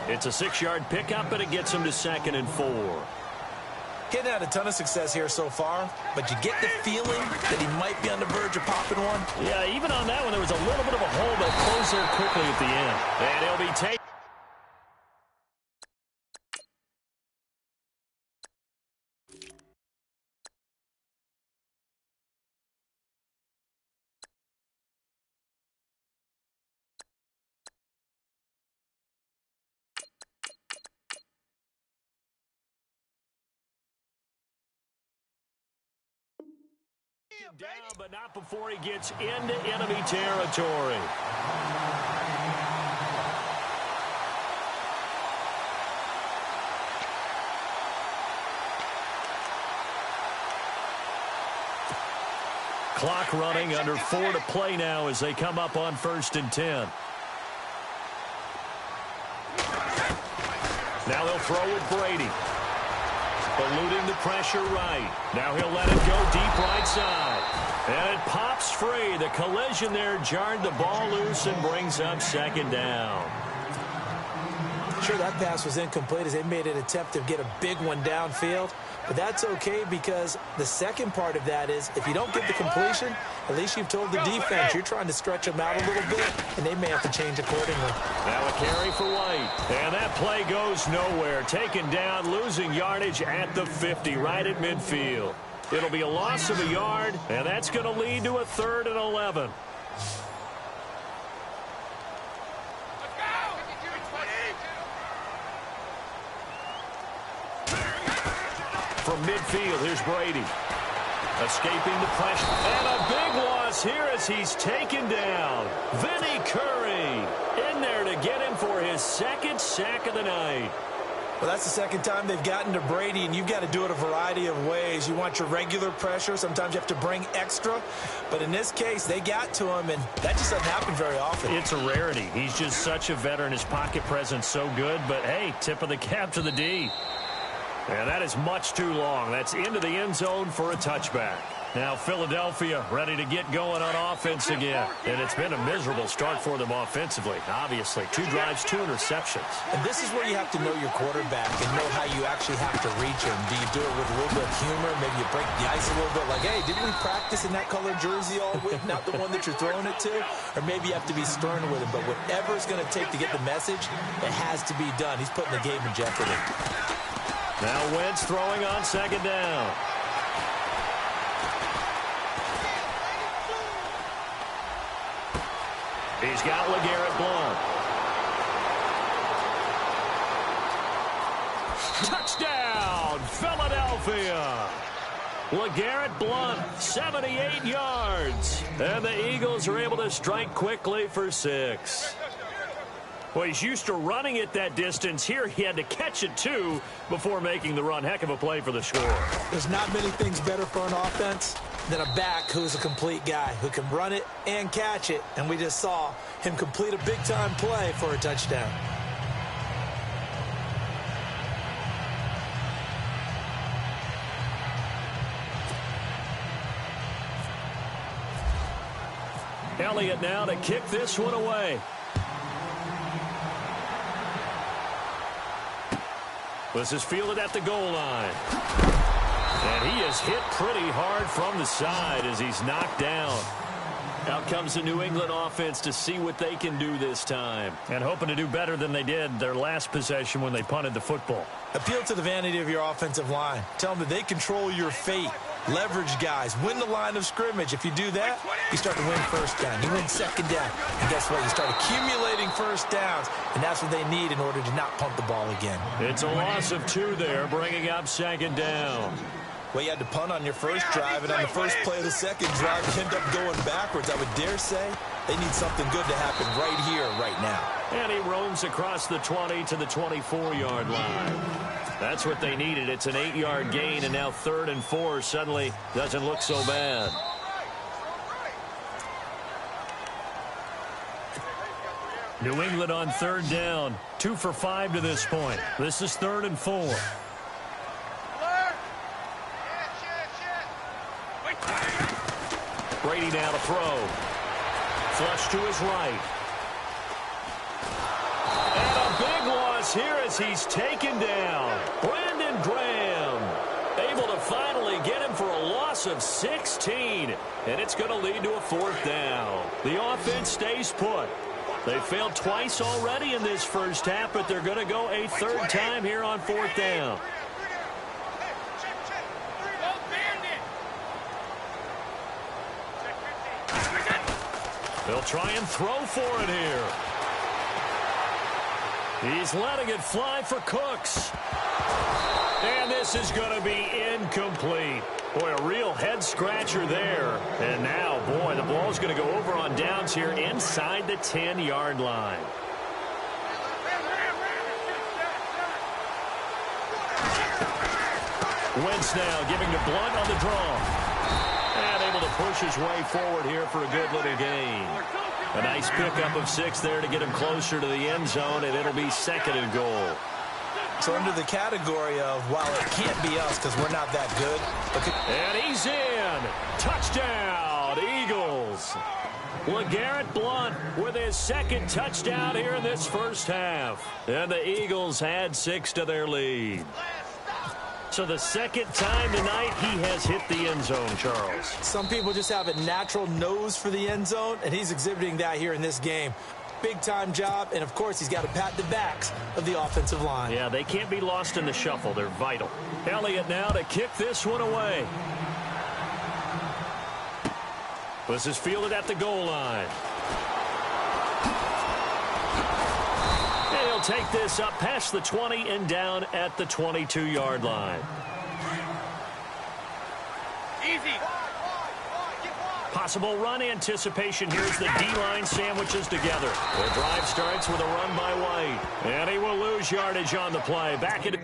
It's a 6-yard pickup, and it gets him to 2nd and 4. Getting had a ton of success here so far, but you get the feeling that he might be on the verge of popping one. Yeah, even on that one, there was a little bit of a hole, but it closed there quickly at the end. And he'll be taken. Down, but not before he gets into enemy territory. Clock running, under 4 to play now as they come up on 1st and 10. Now they'll throw with Brady. Eluding the pressure right. Now he'll let it go deep right side. And it pops free. The collision there jarred the ball loose and brings up 2nd down. Sure, that pass was incomplete as they made an attempt to get a big one downfield. But that's okay because the second part of that is if you don't get the completion, at least you've told the defense you're trying to stretch them out a little bit, and they may have to change accordingly. Now a carry for White. And that play goes nowhere. Taken down, losing yardage at the 50, right at midfield. It'll be a loss of a yard, and that's going to lead to a 3rd and 11. From midfield, here's Brady. Escaping the pressure. And a big loss here as he's taken down. Vinny Curry in there to get him for his 2nd sack of the night. Well, that's the second time they've gotten to Brady, and you've got to do it a variety of ways. You want your regular pressure. Sometimes you have to bring extra. But in this case, they got to him, and that just doesn't happen very often. It's a rarity. He's just such a veteran. His pocket presence so good. But, hey, tip of the cap to the D. And that is much too long. That's into the end zone for a touchback. Now Philadelphia ready to get going on offense again. And it's been a miserable start for them offensively, obviously. 2 drives, 2 interceptions. And this is where you have to know your quarterback and know how you actually have to reach him. Do you do it with a little bit of humor? Maybe you break the ice a little bit like, hey, didn't we practice in that color jersey all week? Not the one that you're throwing it to? Or maybe you have to be stern with him. But whatever it's going to take to get the message, it has to be done. He's putting the game in jeopardy. Now Wentz throwing on second down. He's got LeGarrette Blount. Touchdown, Philadelphia. LeGarrette Blount, 78 yards. And the Eagles are able to strike quickly for 6. Well, he's used to running it that distance. Here he had to catch it, too, before making the run. Heck of a play for the score. There's not many things better for an offense than a back who's a complete guy, who can run it and catch it. And we just saw him complete a big-time play for a touchdown. Elliott now to kick this one away. This is fielded at the goal line. And he is hit pretty hard from the side as he's knocked down. Out comes the New England offense to see what they can do this time. And hoping to do better than they did their last possession when they punted the football. Appeal to the vanity of your offensive line. Tell them that they control your fate. Leverage guys. Win the line of scrimmage. If you do that, you start to win first down. You win second down. And guess what? You start accumulating first downs. And that's what they need in order to not punt the ball again. It's a loss of 2 there, bringing up second down. Well, you had to punt on your first drive, and on the first play of the second drive, you end up going backwards. I would dare say they need something good to happen right here, right now. And he roams across the 20 to the 24-yard line. That's what they needed. It's an 8-yard gain, and now 3rd and 4 suddenly doesn't look so bad. New England on 3rd down. 2 for 5 to this point. This is 3rd and 4. Brady now to throw. Flush to his right. And a big loss here as he's taken down. Brandon Graham able to finally get him for a loss of 16. And it's going to lead to a 4th down. The offense stays put. They failed twice already in this first half, but they're going to go a 3rd time here on 4th down. They'll try and throw for it here. He's letting it fly for Cooks. And this is going to be incomplete. Boy, a real head-scratcher there. And now, boy, the ball's going to go over on downs here inside the 10-yard line. Wentz now giving to Blount on the draw. And able to push his way forward here for a good little gain. A nice pickup of 6 there to get him closer to the end zone, and it'll be 2nd and goal. So under the category of, while it can't be us because we're not that good. And he's in. Touchdown, Eagles. LeGarrette Blount with his 2nd touchdown here in this first half. And the Eagles add 6 to their lead. So the 2nd time tonight he has hit the end zone, Charles. Some people just have a natural nose for the end zone, and he's exhibiting that here in this game. Big-time job, and of course he's got to pat the backs of the offensive line. Yeah, they can't be lost in the shuffle. They're vital. Elliott now to kick this one away. This is fielded at the goal line. And he'll take this up past the 20 and down at the 22-yard line. Easy. Possible run anticipation. Here's the D-line sandwiches together. The drive starts with a run by White. And he will lose yardage on the play. Back into...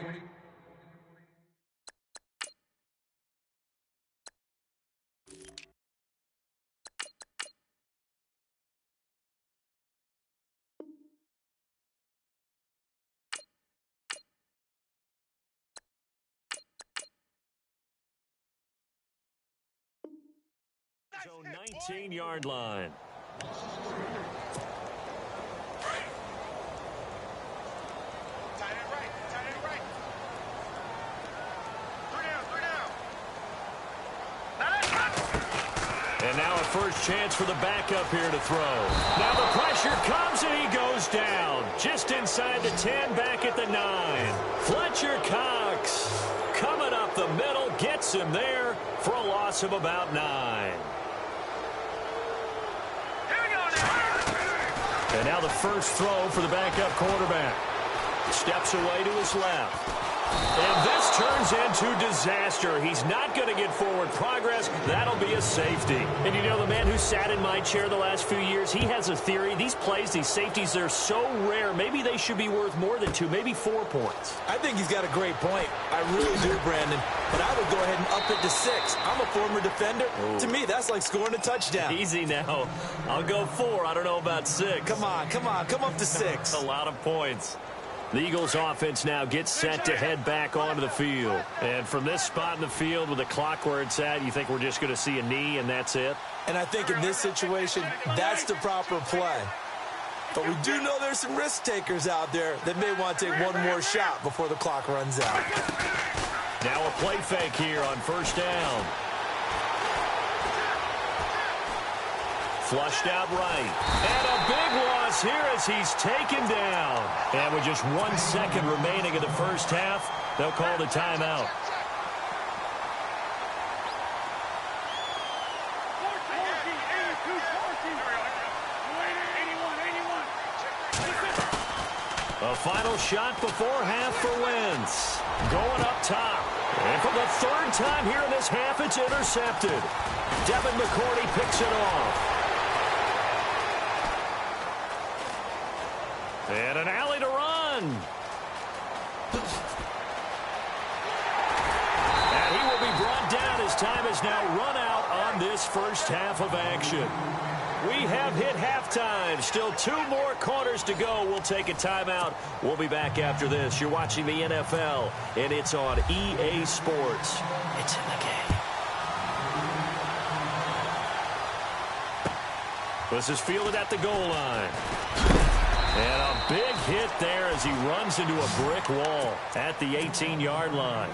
So 19-yard line. And now a first chance for the backup here to throw. Now the pressure comes and he goes down. Just inside the 10, back at the 9. Fletcher Cox coming up the middle, gets him there for a loss of about 9. And now the first throw for the backup quarterback. Steps away to his left. And this turns into disaster. He's not going to get forward progress. That'll be a safety. And you know, the man who sat in my chair the last few years, he has a theory. These plays, these safeties, they're so rare. Maybe they should be worth more than 2, maybe 4 points. I think he's got a great point. I really do, Brandon. But I would go ahead and up it to 6. I'm a former defender. Ooh. To me, that's like scoring a touchdown. Easy now. I'll go 4. I don't know about 6. Come on. Come up to 6. A lot of points. The Eagles offense now gets set to head back onto the field. And from this spot in the field with the clock where it's at, you think we're just going to see a knee and that's it? And I think in this situation, that's the proper play. But we do know there's some risk takers out there that may want to take one more shot before the clock runs out. Now a play fake here on first down. Flushed out right. And a big loss here as he's taken down. And with just 1 second remaining in the first half, they'll call the timeout. A final shot before half for Wentz. Going up top. And for the 3rd time here in this half, it's intercepted. Devin McCourty picks it off. And an alley to run. And he will be brought down as time is now run out on this first half of action. We have hit halftime. Still 2 more quarters to go. We'll take a timeout. We'll be back after this. You're watching the NFL, and it's on EA Sports. It's in the game. This is fielded at the goal line. And a big hit there as he runs into a brick wall at the 18-yard line.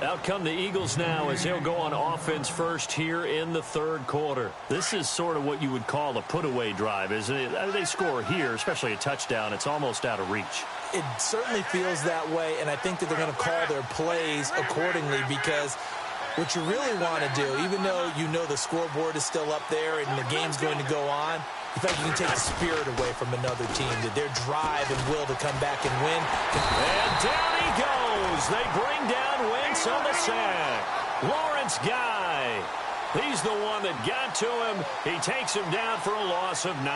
Out come the Eagles now as they'll go on offense first here in the 3rd quarter. This is sort of what you would call a put-away drive, isn't it? They score here, especially a touchdown. It's almost out of reach. It certainly feels that way, and I think that they're going to call their plays accordingly because what you really want to do, even though you know the scoreboard is still up there and the game's going to go on, in fact, you can take the spirit away from another team, that their drive and will to come back and win. And down he goes. They bring down Wentz on the sack. Lawrence Guy. He's the one that got to him. He takes him down for a loss of 9.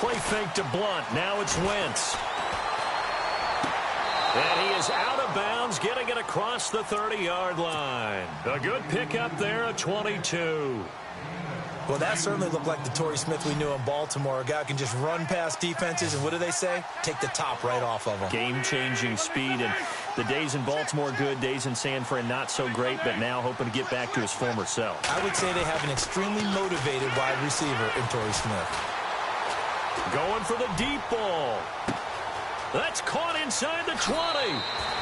Play fake to Blunt. Now it's Wentz. And he is out of bounds, getting it across the 30-yard line. A good pickup there at 22. Well, that certainly looked like the Torrey Smith we knew in Baltimore. A guy who can just run past defenses, and what do they say? Take the top right off of them. Game-changing speed, and the days in Baltimore good, days in San Fran not so great, but now hoping to get back to his former self. I would say they have an extremely motivated wide receiver in Torrey Smith. Going for the deep ball. That's caught inside the 20.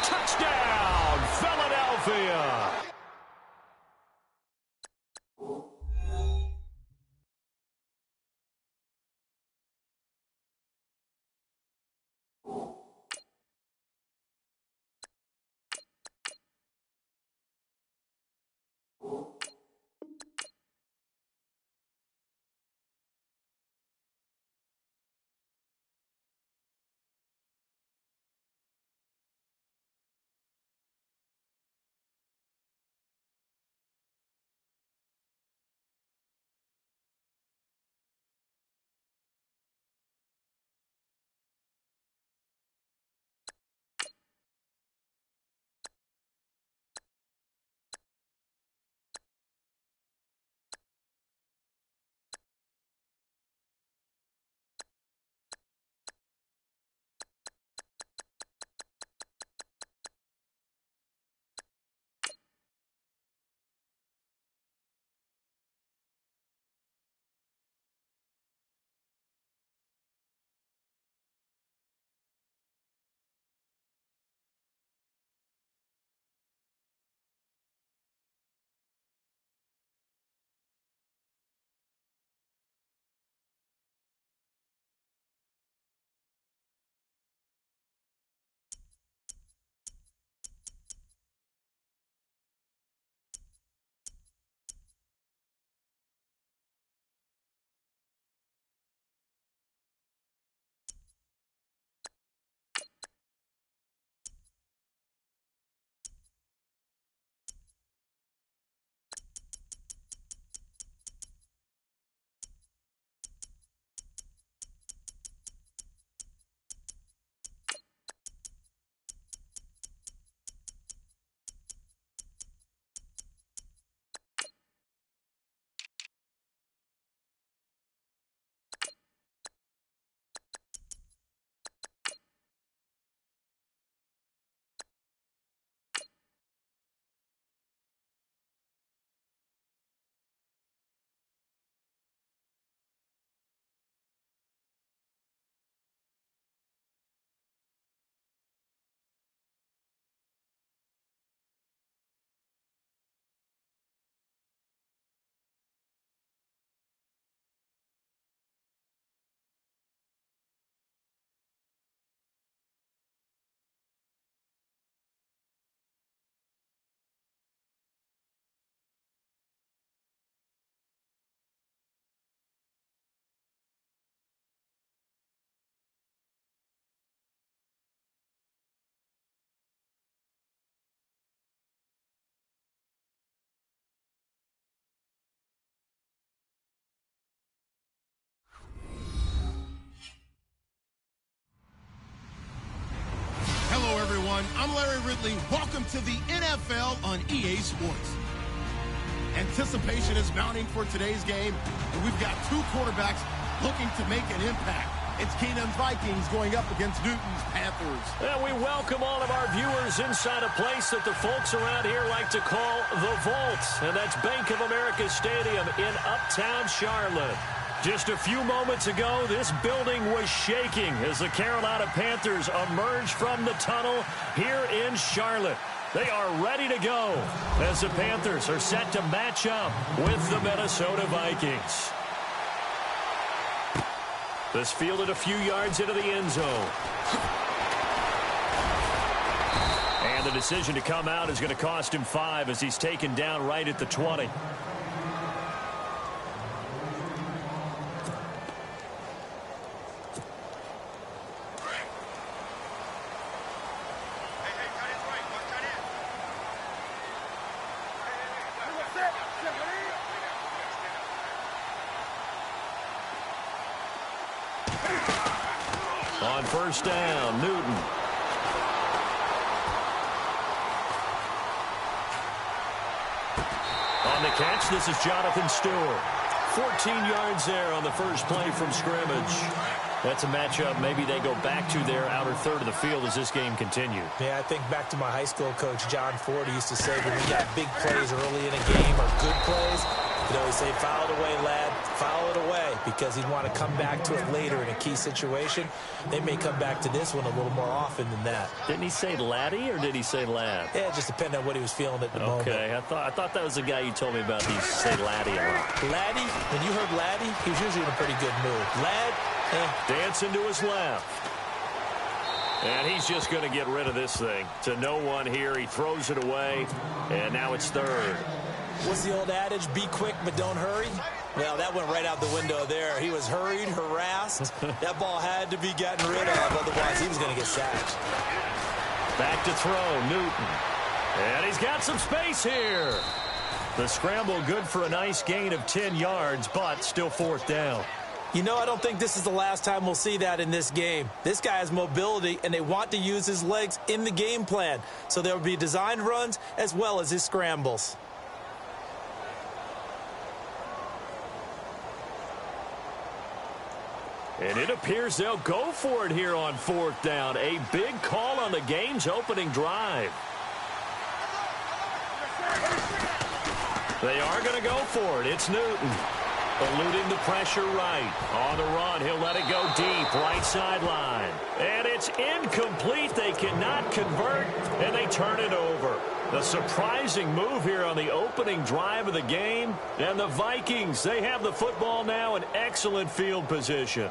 Touchdown, Philadelphia. everyone. I'm Larry Ridley. Welcome to the NFL on EA Sports. Anticipation is mounting for today's game, and we've got two quarterbacks looking to make an impact. It's Keenum's Vikings going up against Newton's Panthers. And we welcome all of our viewers inside a place that the folks around here like to call the Vault, and that's Bank of America Stadium in Uptown Charlotte. Just a few moments ago, this building was shaking as the Carolina Panthers emerged from the tunnel here in Charlotte. They are ready to go as the Panthers are set to match up with the Minnesota Vikings. This fielded a few yards into the end zone. And the decision to come out is going to cost him 5 as he's taken down right at the 20. On first down, Newton. On the catch, this is Jonathan Stewart. 14 yards there on the first play from scrimmage. That's a matchup maybe they go back to their outer third of the field as this game continues. Yeah, I think back to my high school coach, John Ford. He used to say when we got big plays early in a game or good plays, he'd always say, foul it away, lad, foul it away, because he'd want to come back to it later in a key situation. They may come back to this one a little more often than that. Didn't he say laddie or did he say lad? Yeah, it just depended on what he was feeling at the moment. Okay, I thought that was the guy you told me about. He used to say laddie a lot. Laddie, when you heard laddie, he was usually in a pretty good mood. Lad, dancing to his left. And he's just going to get rid of this thing. To no one here. He throws it away, and now it's third. What's the old adage? Be quick, but don't hurry. Well, that went right out the window there. He was hurried, harassed. That ball had to be gotten rid of, otherwise he was going to get sacked. Back to throw, Newton. And he's got some space here. The scramble good for a nice gain of 10 yards, but still fourth down. You know, I don't think this is the last time we'll see that in this game. This guy has mobility, and they want to use his legs in the game plan. So there will be designed runs as well as his scrambles. And it appears they'll go for it here on fourth down. A big call on the game's opening drive. They are going to go for it. It's Newton. Eluding the pressure right. On the run, he'll let it go deep, right sideline. And it's incomplete. They cannot convert, and they turn it over. The surprising move here on the opening drive of the game. And the Vikings, they have the football now in excellent field position.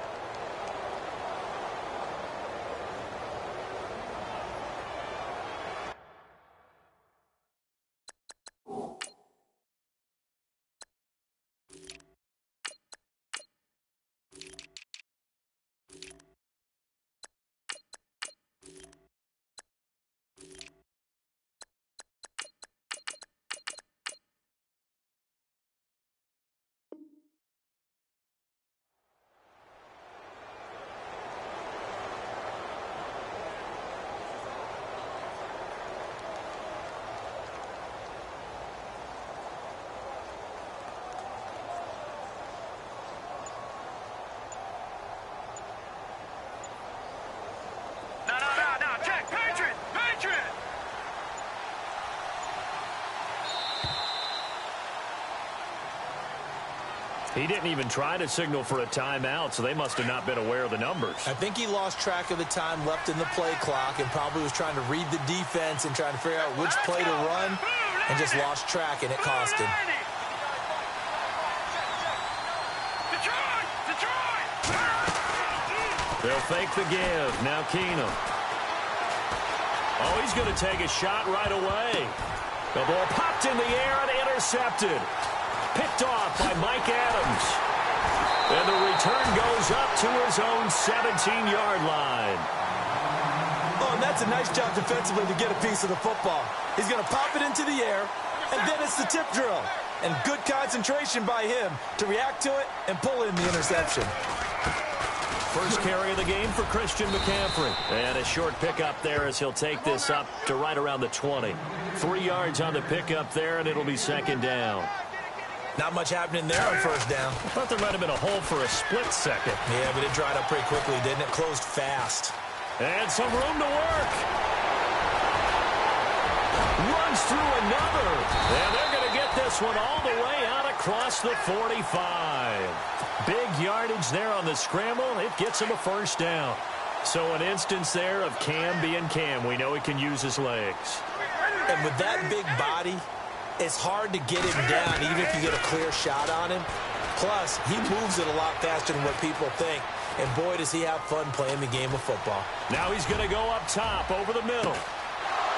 He didn't even try to signal for a timeout, so they must have not been aware of the numbers. I think he lost track of the time left in the play clock and probably was trying to read the defense and trying to figure out which play to run and just lost track, and it cost him. They'll fake the give. Now Keenum. Oh, he's going to take a shot right away. The ball popped in the air and intercepted. Picked off by Mike Adams. And the return goes up to his own 17-yard line. Oh, and that's a nice job defensively to get a piece of the football. He's going to pop it into the air, and then it's the tip drill. And good concentration by him to react to it and pull in the interception. First carry of the game for Christian McCaffrey. And a short pickup there as he'll take this up to right around the 20. 3 yards on the pickup there, and it'll be second down. Not much happening there on first down. I thought there might have been a hole for a split second. Yeah, but it dried up pretty quickly, didn't it? Closed fast. And some room to work. Runs through another. And they're going to get this one all the way out across the 45. Big yardage there on the scramble. It gets him a first down. So an instance there of Cam being Cam. We know he can use his legs. And with that big body, it's hard to get him down even if you get a clear shot on him. Plus, he moves it a lot faster than what people think. And boy, does he have fun playing the game of football. Now he's going to go up top over the middle.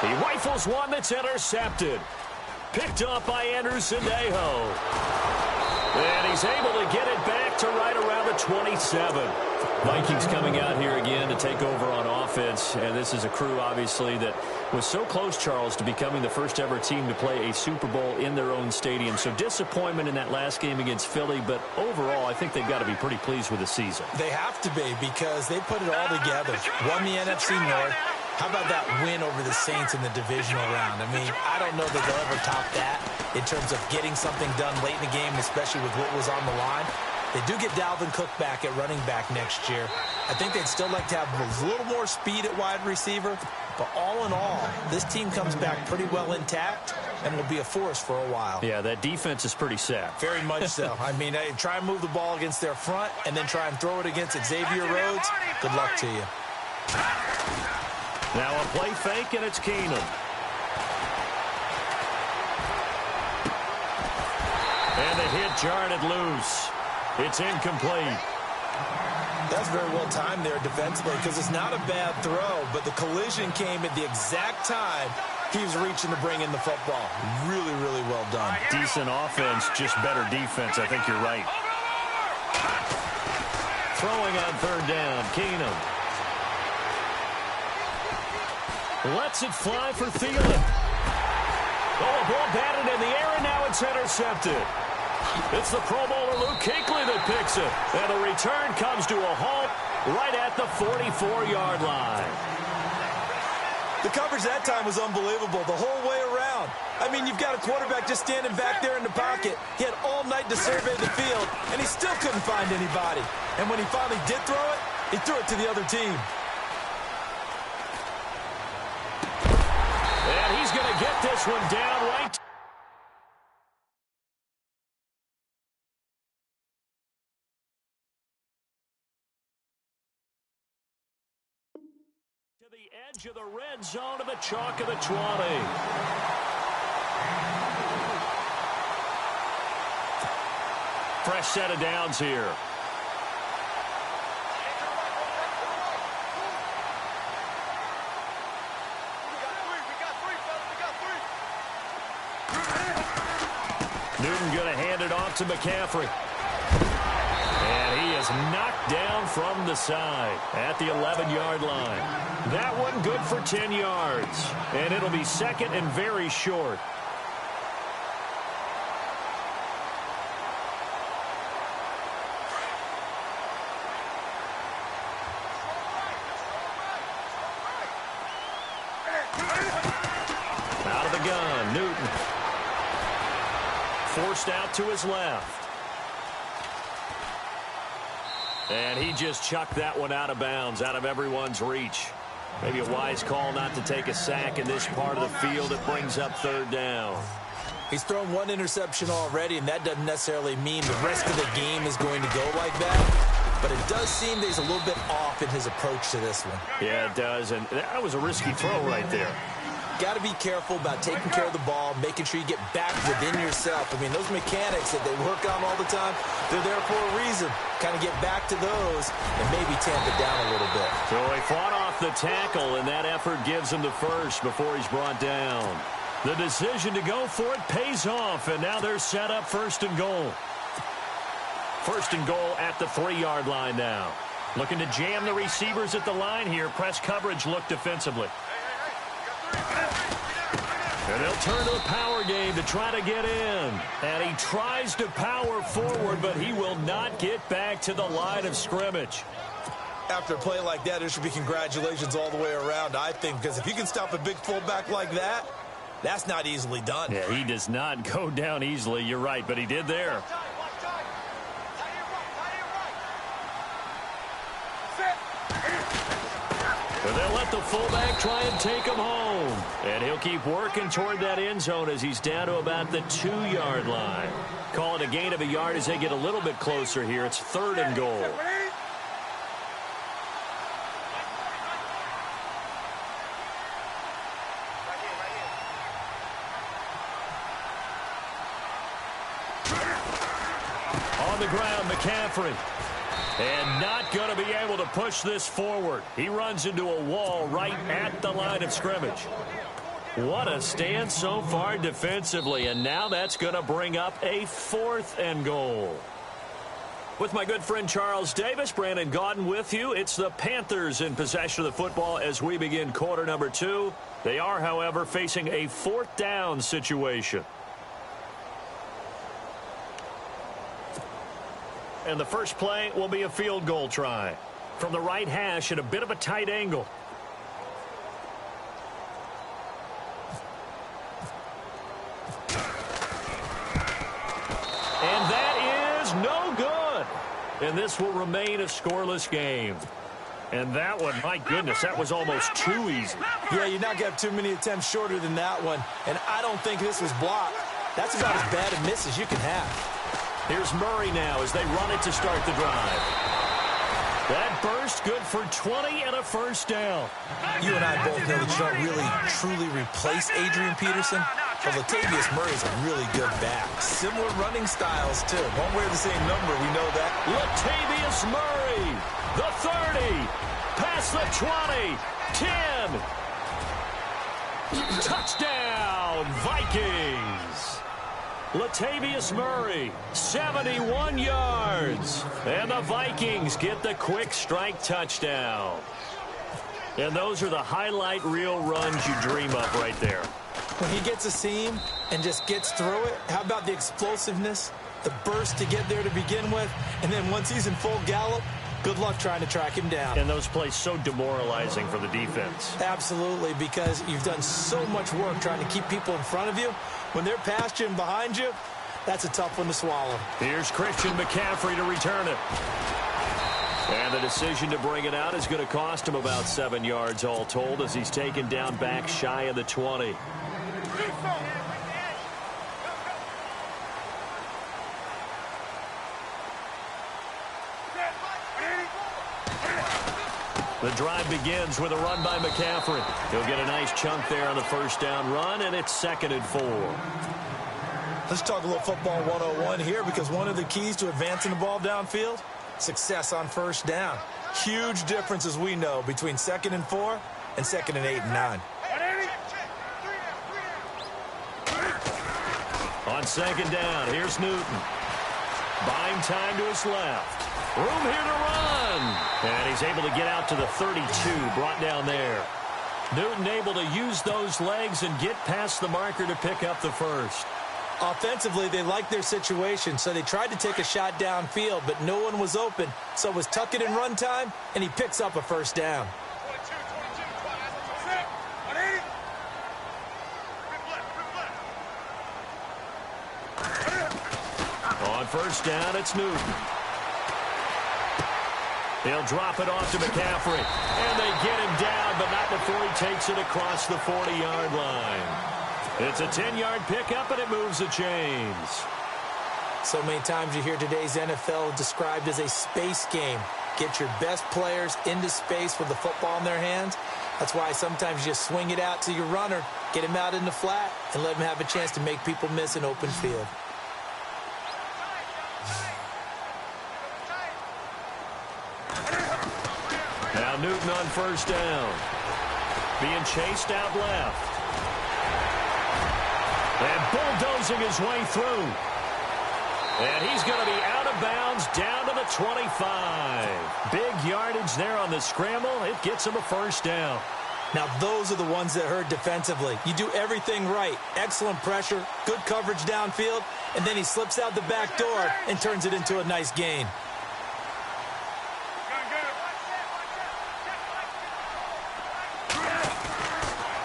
He rifles one that's intercepted. Picked up by Anderson Aho. And he's able to get it back to right around the 27. Vikings coming out here again to take over on offense. And this is a crew, obviously, that was so close, Charles, to becoming the first ever team to play a Super Bowl in their own stadium. So disappointment in that last game against Philly. But overall, I think they've got to be pretty pleased with the season. They have to be because they put it all together. Won the NFC North. How about that win over the Saints in the divisional round? I mean, I don't know that they'll ever top that in terms of getting something done late in the game, especially with what was on the line. They do get Dalvin Cook back at running back next year. I think they'd still like to have a little more speed at wide receiver. But all in all, this team comes back pretty well intact and will be a force for a while. Yeah, that defense is pretty set. Very much so. I mean, try and move the ball against their front and then try and throw it against Xavier Rhodes. Good luck to you. Now a play fake, and it's Keenum. And the hit jarred it loose. It's incomplete. That's very well timed there defensively because it's not a bad throw, but the collision came at the exact time he was reaching to bring in the football. Really, really well done. Decent offense, just better defense. I think you're right. Throwing on third down, Keenum. Lets it fly for Thielen. Oh, a ball batted in the air, and now it's intercepted. It's the Pro Bowler Luke Kuechly that picks it. And the return comes to a halt right at the 44-yard line. The coverage that time was unbelievable the whole way around. I mean, you've got a quarterback just standing back there in the pocket. He had all night to survey the field, and he still couldn't find anybody. And when he finally did throw it, he threw it to the other team. And he's going to get this one down right. To the edge of the red zone of the chalk of the 20. Fresh set of downs here. Newton going to hand it off to McCaffrey. And he is knocked down from the side at the 11-yard line. That one good for 10 yards. And it'll be second and very short. Out of the gun, Newton. Forced out to his left. And he just chucked that one out of bounds, out of everyone's reach. Maybe a wise call not to take a sack in this part of the field that brings up third down. He's thrown one interception already, and that doesn't necessarily mean the rest of the game is going to go like that. But it does seem that he's a little bit off in his approach to this one. Yeah, it does, and that was a risky throw right there. Got to be careful about taking care of the ball, making sure you get back within yourself. I mean, those mechanics that they work on all the time, they're there for a reason. Kind of get back to those and maybe tamp it down a little bit. So he fought off the tackle, and that effort gives him the first before he's brought down. The decision to go for it pays off, and now they're set up first and goal. First and goal at the 3-yard line now. Looking to jam the receivers at the line here. Press coverage look defensively. And they'll turn to the power game to try to get in. And he tries to power forward, but he will not get back to the line of scrimmage. After a play like that, there should be congratulations all the way around, I think, because if you can stop a big fullback like that, that's not easily done. Yeah, he does not go down easily. You're right, but he did there. And they'll let the fullback try and take him home. And he'll keep working toward that end zone as he's down to about the 2-yard line. Call it a gain of a yard as they get a little bit closer here. It's 3rd and goal. On the ground, McCaffrey. And not going to be able to push this forward. He runs into a wall right at the line of scrimmage. What a stand so far defensively, and now that's going to bring up a 4th and goal. With my good friend Charles Davis, Brandon Gaudin with you. It's the Panthers in possession of the football as we begin quarter number 2. They are, however, facing a 4th down situation. And the first play will be a field goal try. From the right hash at a bit of a tight angle. And that is no good. And this will remain a scoreless game. And that one, my goodness, that was almost too easy. Yeah, you're not going to have too many attempts shorter than that one. And I don't think this was blocked. That's about as bad a miss as you can have. Here's Murray now as they run it to start the drive. That burst good for 20 and a first down. You and I both know that you don't really, truly replace Adrian Peterson. But Latavius Murray's a really good back. Similar running styles, too. Won't wear the same number, we know that. Latavius Murray, the 30, past the 20, 10. Touchdown, Vikings. Latavius Murray, 71 yards. And the Vikings get the quick strike touchdown. And those are the highlight reel runs you dream of right there. When he gets a seam and just gets through it, how about the explosiveness, the burst to get there to begin with, and then once he's in full gallop, good luck trying to track him down. And those plays so demoralizing for the defense. Absolutely, because you've done so much work trying to keep people in front of you. When they're past you and behind you, that's a tough one to swallow. Here's Christian McCaffrey to return it. And the decision to bring it out is going to cost him about 7 yards all told as he's taken down back shy of the 20. The drive begins with a run by McCaffrey. He'll get a nice chunk there on the first down run, and it's 2nd and 4. Let's talk a little football 101 here, because one of the keys to advancing the ball downfield, success on first down. Huge difference, as we know, between 2nd and 4 and 2nd and 8 and 9. On 2nd down, here's Newton. Buying time to his left. Room here to run. And he's able to get out to the 32, brought down there. Newton able to use those legs and get past the marker to pick up the first. Offensively, they liked their situation, so they tried to take a shot downfield, but no one was open. So it was tuck it in run time, and he picks up a first down. On first down, it's Newton. They'll drop it off to McCaffrey. And they get him down, but not before he takes it across the 40-yard line. It's a 10-yard pickup, and it moves the chains. So many times you hear today's NFL described as a space game. Get your best players into space with the football in their hands. That's why sometimes you just swing it out to your runner, get him out in the flat, and let him have a chance to make people miss an open field. Now Newton on first down. Being chased out left. And bulldozing his way through. And he's going to be out of bounds down to the 25. Big yardage there on the scramble. It gets him a first down. Now, those are the ones that hurt defensively. You do everything right. Excellent pressure, good coverage downfield, and then he slips out the back door and turns it into a nice gain.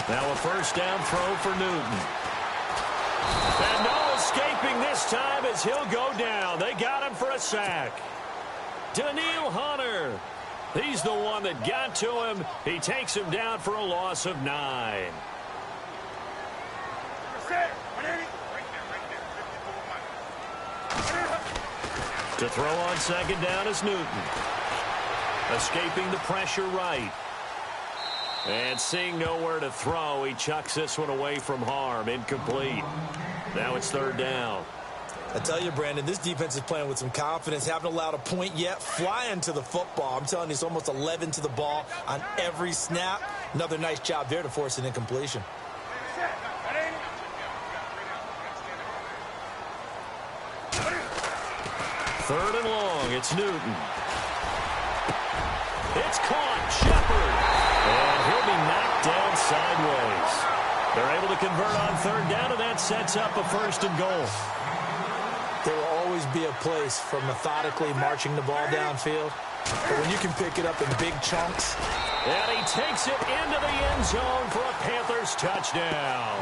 Now a first down throw for Newton. And no escaping this time as he'll go down. They got him for a sack. Daniil Hunter. He's the one that got to him. He takes him down for a loss of 9. To throw on second down is Newton. Escaping the pressure right. And seeing nowhere to throw, he chucks this one away from harm. Incomplete. Now it's third down. I tell you, Brandon, this defense is playing with some confidence. Haven't allowed a point yet. Flying to the football. I'm telling you, it's almost 11 to the ball on every snap. Another nice job there to force an incompletion. Third and long. It's Newton. It's caught. Shepard. And he'll be knocked down sideways. They're able to convert on third down, and that sets up a first and goal. There will always be a place for methodically marching the ball downfield. But when you can pick it up in big chunks. And he takes it into the end zone for a Panthers touchdown.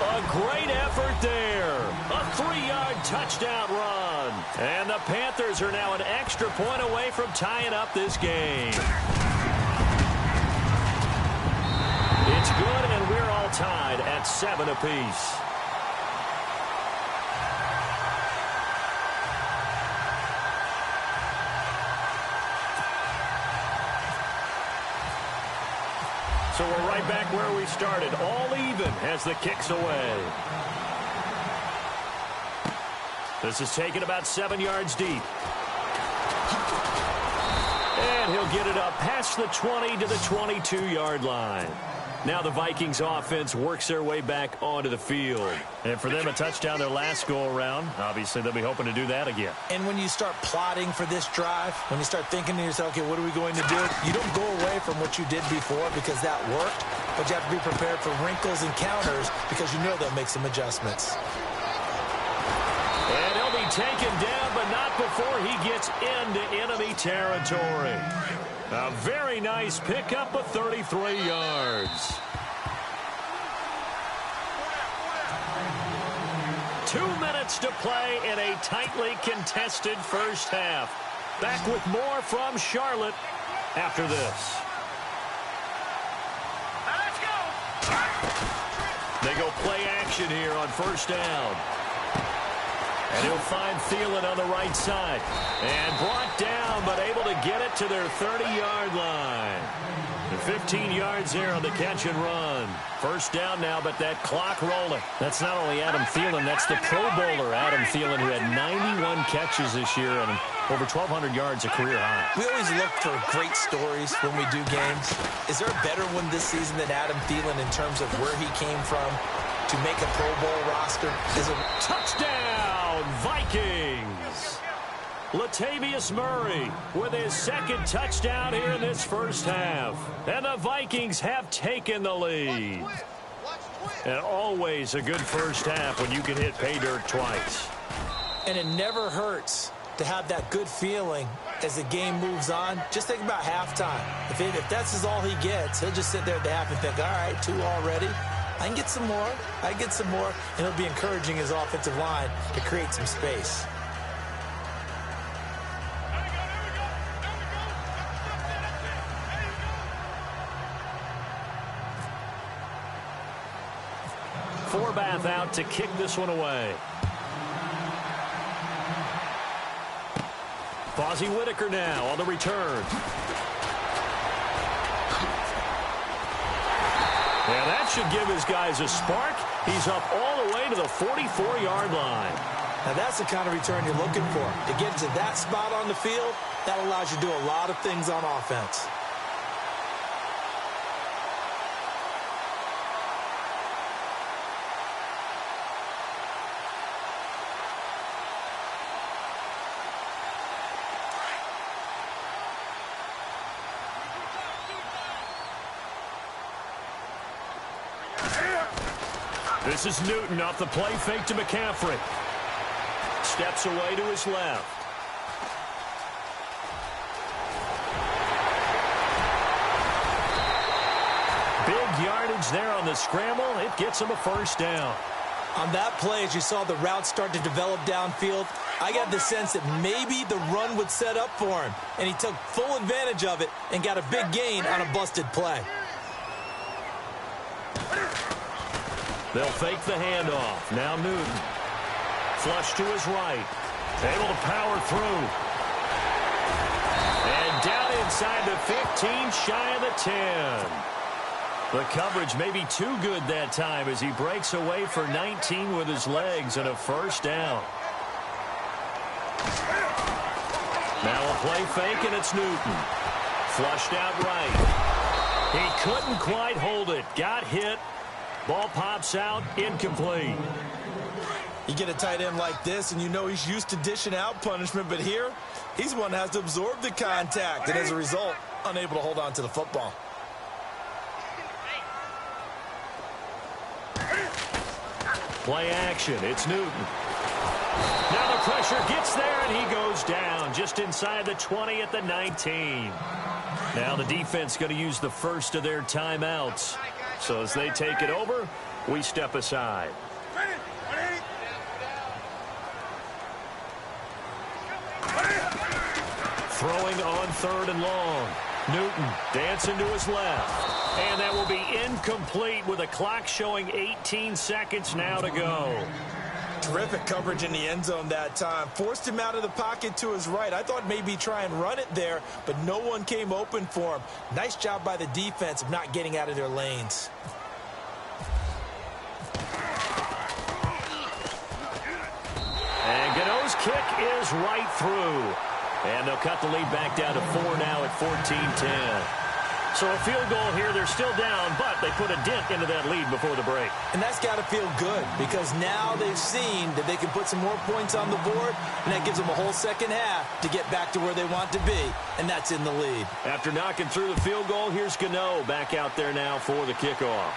A great effort there. A 3-yard touchdown run. And the Panthers are now an extra point away from tying up this game. It's good, and we're all tied at 7 apiece. So we're right back where we started, all even as the kick's away. This is taken about 7 yards deep. And he'll get it up past the 20 to the 22-yard line. Now the Vikings offense works their way back onto the field. And for them, a touchdown their last go-around. Obviously, they'll be hoping to do that again. And when you start plotting for this drive, when you start thinking to yourself, okay, what are we going to do? You don't go away from what you did before because that worked, but you have to be prepared for wrinkles and counters because you know they'll make some adjustments. And he'll be taken down, but not before he gets into enemy territory. A very nice pickup of 33 yards. 2 minutes to play in a tightly contested first half. Back with more from Charlotte after this. They go play action here on first down. And he'll find Thielen on the right side. And brought down, but able to get it to their 30-yard line. And 15 yards there on the catch and run. First down now, but that clock rolling. That's not only Adam Thielen, that's the Pro Bowler Adam Thielen, who had 91 catches this year and over 1,200 yards, a career high. We always look for great stories when we do games. Is there a better one this season than Adam Thielen in terms of where he came from to make a Pro Bowl roster? Is a touchdown, Vikings! Latavius Murray with his second touchdown here in this first half. And the Vikings have taken the lead. And always a good first half when you can hit pay dirt twice. And it never hurts to have that good feeling as the game moves on. Just think about halftime. If that's all he gets, he'll just sit there at the half and think, all right, 2 already. I can get some more. I can get some more. And he'll be encouraging his offensive line to create some space. Forbath out to kick this one away. Fozzie Whitaker now on the return. And that should give his guys a spark. He's up all the way to the 44-yard line. Now that's the kind of return you're looking for. To get to that spot on the field, that allows you to do a lot of things on offense. This is Newton off the play fake to McCaffrey. Steps away to his left. Big yardage there on the scramble. It gets him a first down. On that play, as you saw the route start to develop downfield, I got the sense that maybe the run would set up for him, and he took full advantage of it and got a big gain on a busted play. They'll fake the handoff. Now Newton. Flush to his right. Able to power through. And down inside the 15, shy of the 10. The coverage may be too good that time as he breaks away for 19 with his legs and a first down. Now a play fake, and it's Newton. Flushed out right. He couldn't quite hold it. Got hit. Ball pops out, incomplete. You get a tight end like this, and you know he's used to dishing out punishment, but here, he's the one that has to absorb the contact, and as a result, unable to hold on to the football. Play action. It's Newton. Now the pressure gets there, and he goes down just inside the 20 at the 19. Now the defense going to use the first of their timeouts. So as they take it over, we step aside. Throwing on 3rd and long. Newton dancing to his left. And that will be incomplete with a clock showing 18 seconds now to go. Terrific coverage in the end zone that time. Forced him out of the pocket to his right. I thought maybe try and run it there, but no one came open for him. Nice job by the defense of not getting out of their lanes. And Gano's kick is right through. And they'll cut the lead back down to 4 now at 14-10. So a field goal here. They're still down, but they put a dent into that lead before the break. And that's got to feel good because now they've seen that they can put some more points on the board, and that gives them a whole second half to get back to where they want to be, and that's in the lead. After knocking through the field goal, here's Gano back out there now for the kickoff.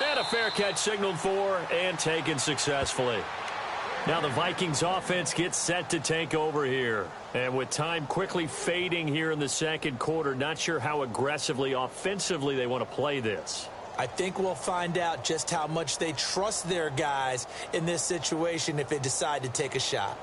And a fair catch signaled for and taken successfully. Now the Vikings offense gets set to take over here. And with time quickly fading here in the second quarter, not sure how aggressively, offensively they want to play this. I think we'll find out just how much they trust their guys in this situation if they decide to take a shot.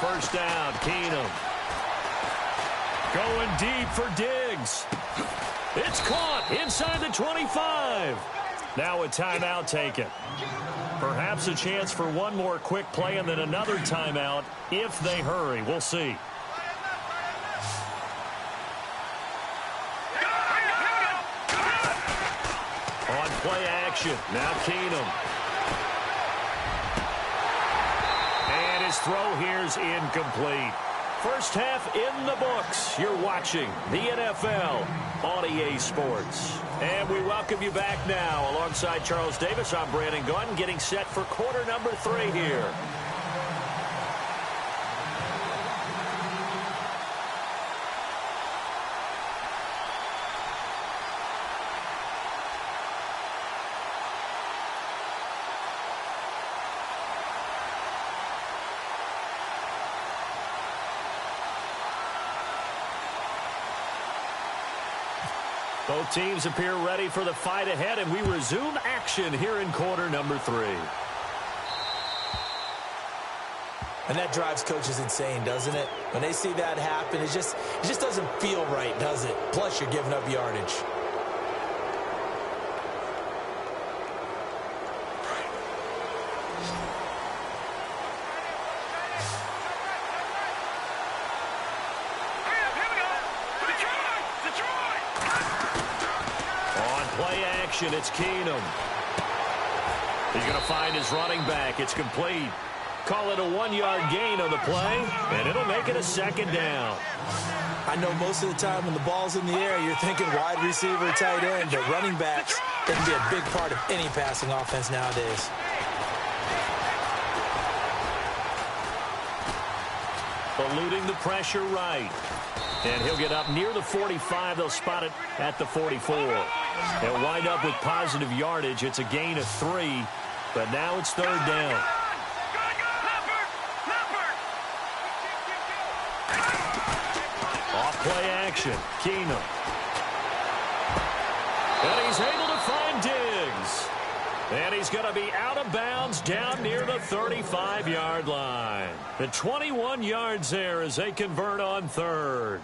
First down, Keenum. Going deep for Diggs. It's caught inside the 25. Now a timeout taken. Perhaps a chance for one more quick play and then another timeout if they hurry. We'll see. On play action, now Keenum. His throw here's incomplete. First half in the books. You're watching the NFL on EA Sports. And we welcome you back now. Alongside Charles Davis, I'm Brandon Gunn, getting set for quarter number 3 here. Both teams appear ready for the fight ahead, and we resume action here in quarter number 3. And that drives coaches insane, doesn't it? When they see that happen, it just doesn't feel right, does it? Plus, you're giving up yardage. It's Keenum. He's going to find his running back. It's complete. Call it a 1-yard gain on the play, and it'll make it a second down. I know most of the time when the ball's in the air, you're thinking wide receiver, tight end, but running backs can be a big part of any passing offense nowadays. Eluding the pressure right. And he'll get up near the 45. They'll spot it at the 44. They'll wind up with positive yardage. It's a gain of 3, but now it's third down. Off-play action. Keenum. And he's able to find Diggs. And he's going to be out of bounds down near the 35-yard line. The 21 yards there as they convert on third.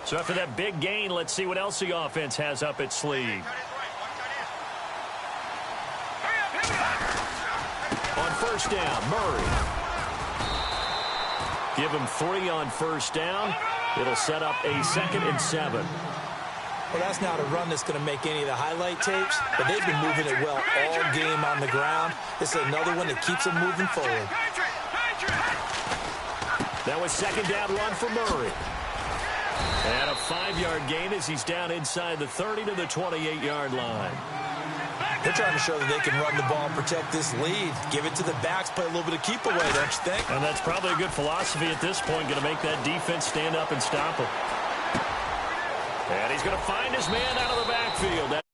So after that big gain, let's see what else the offense has up its sleeve. On first down, Murray. Give him 3 on first down. It'll set up a 2nd and 7. Well, that's not a run that's going to make any of the highlight tapes, but they've been moving it well all game on the ground. This is another one that keeps them moving forward. That was 2nd down run for Murray. And a 5-yard gain as he's down inside the 30 to the 28-yard line. They're trying to show that they can run the ball and protect this lead. Give it to the backs, play a little bit of keep away, don't you think? And that's probably a good philosophy at this point, going to make that defense stand up and stop him. And he's going to find his man out of the backfield.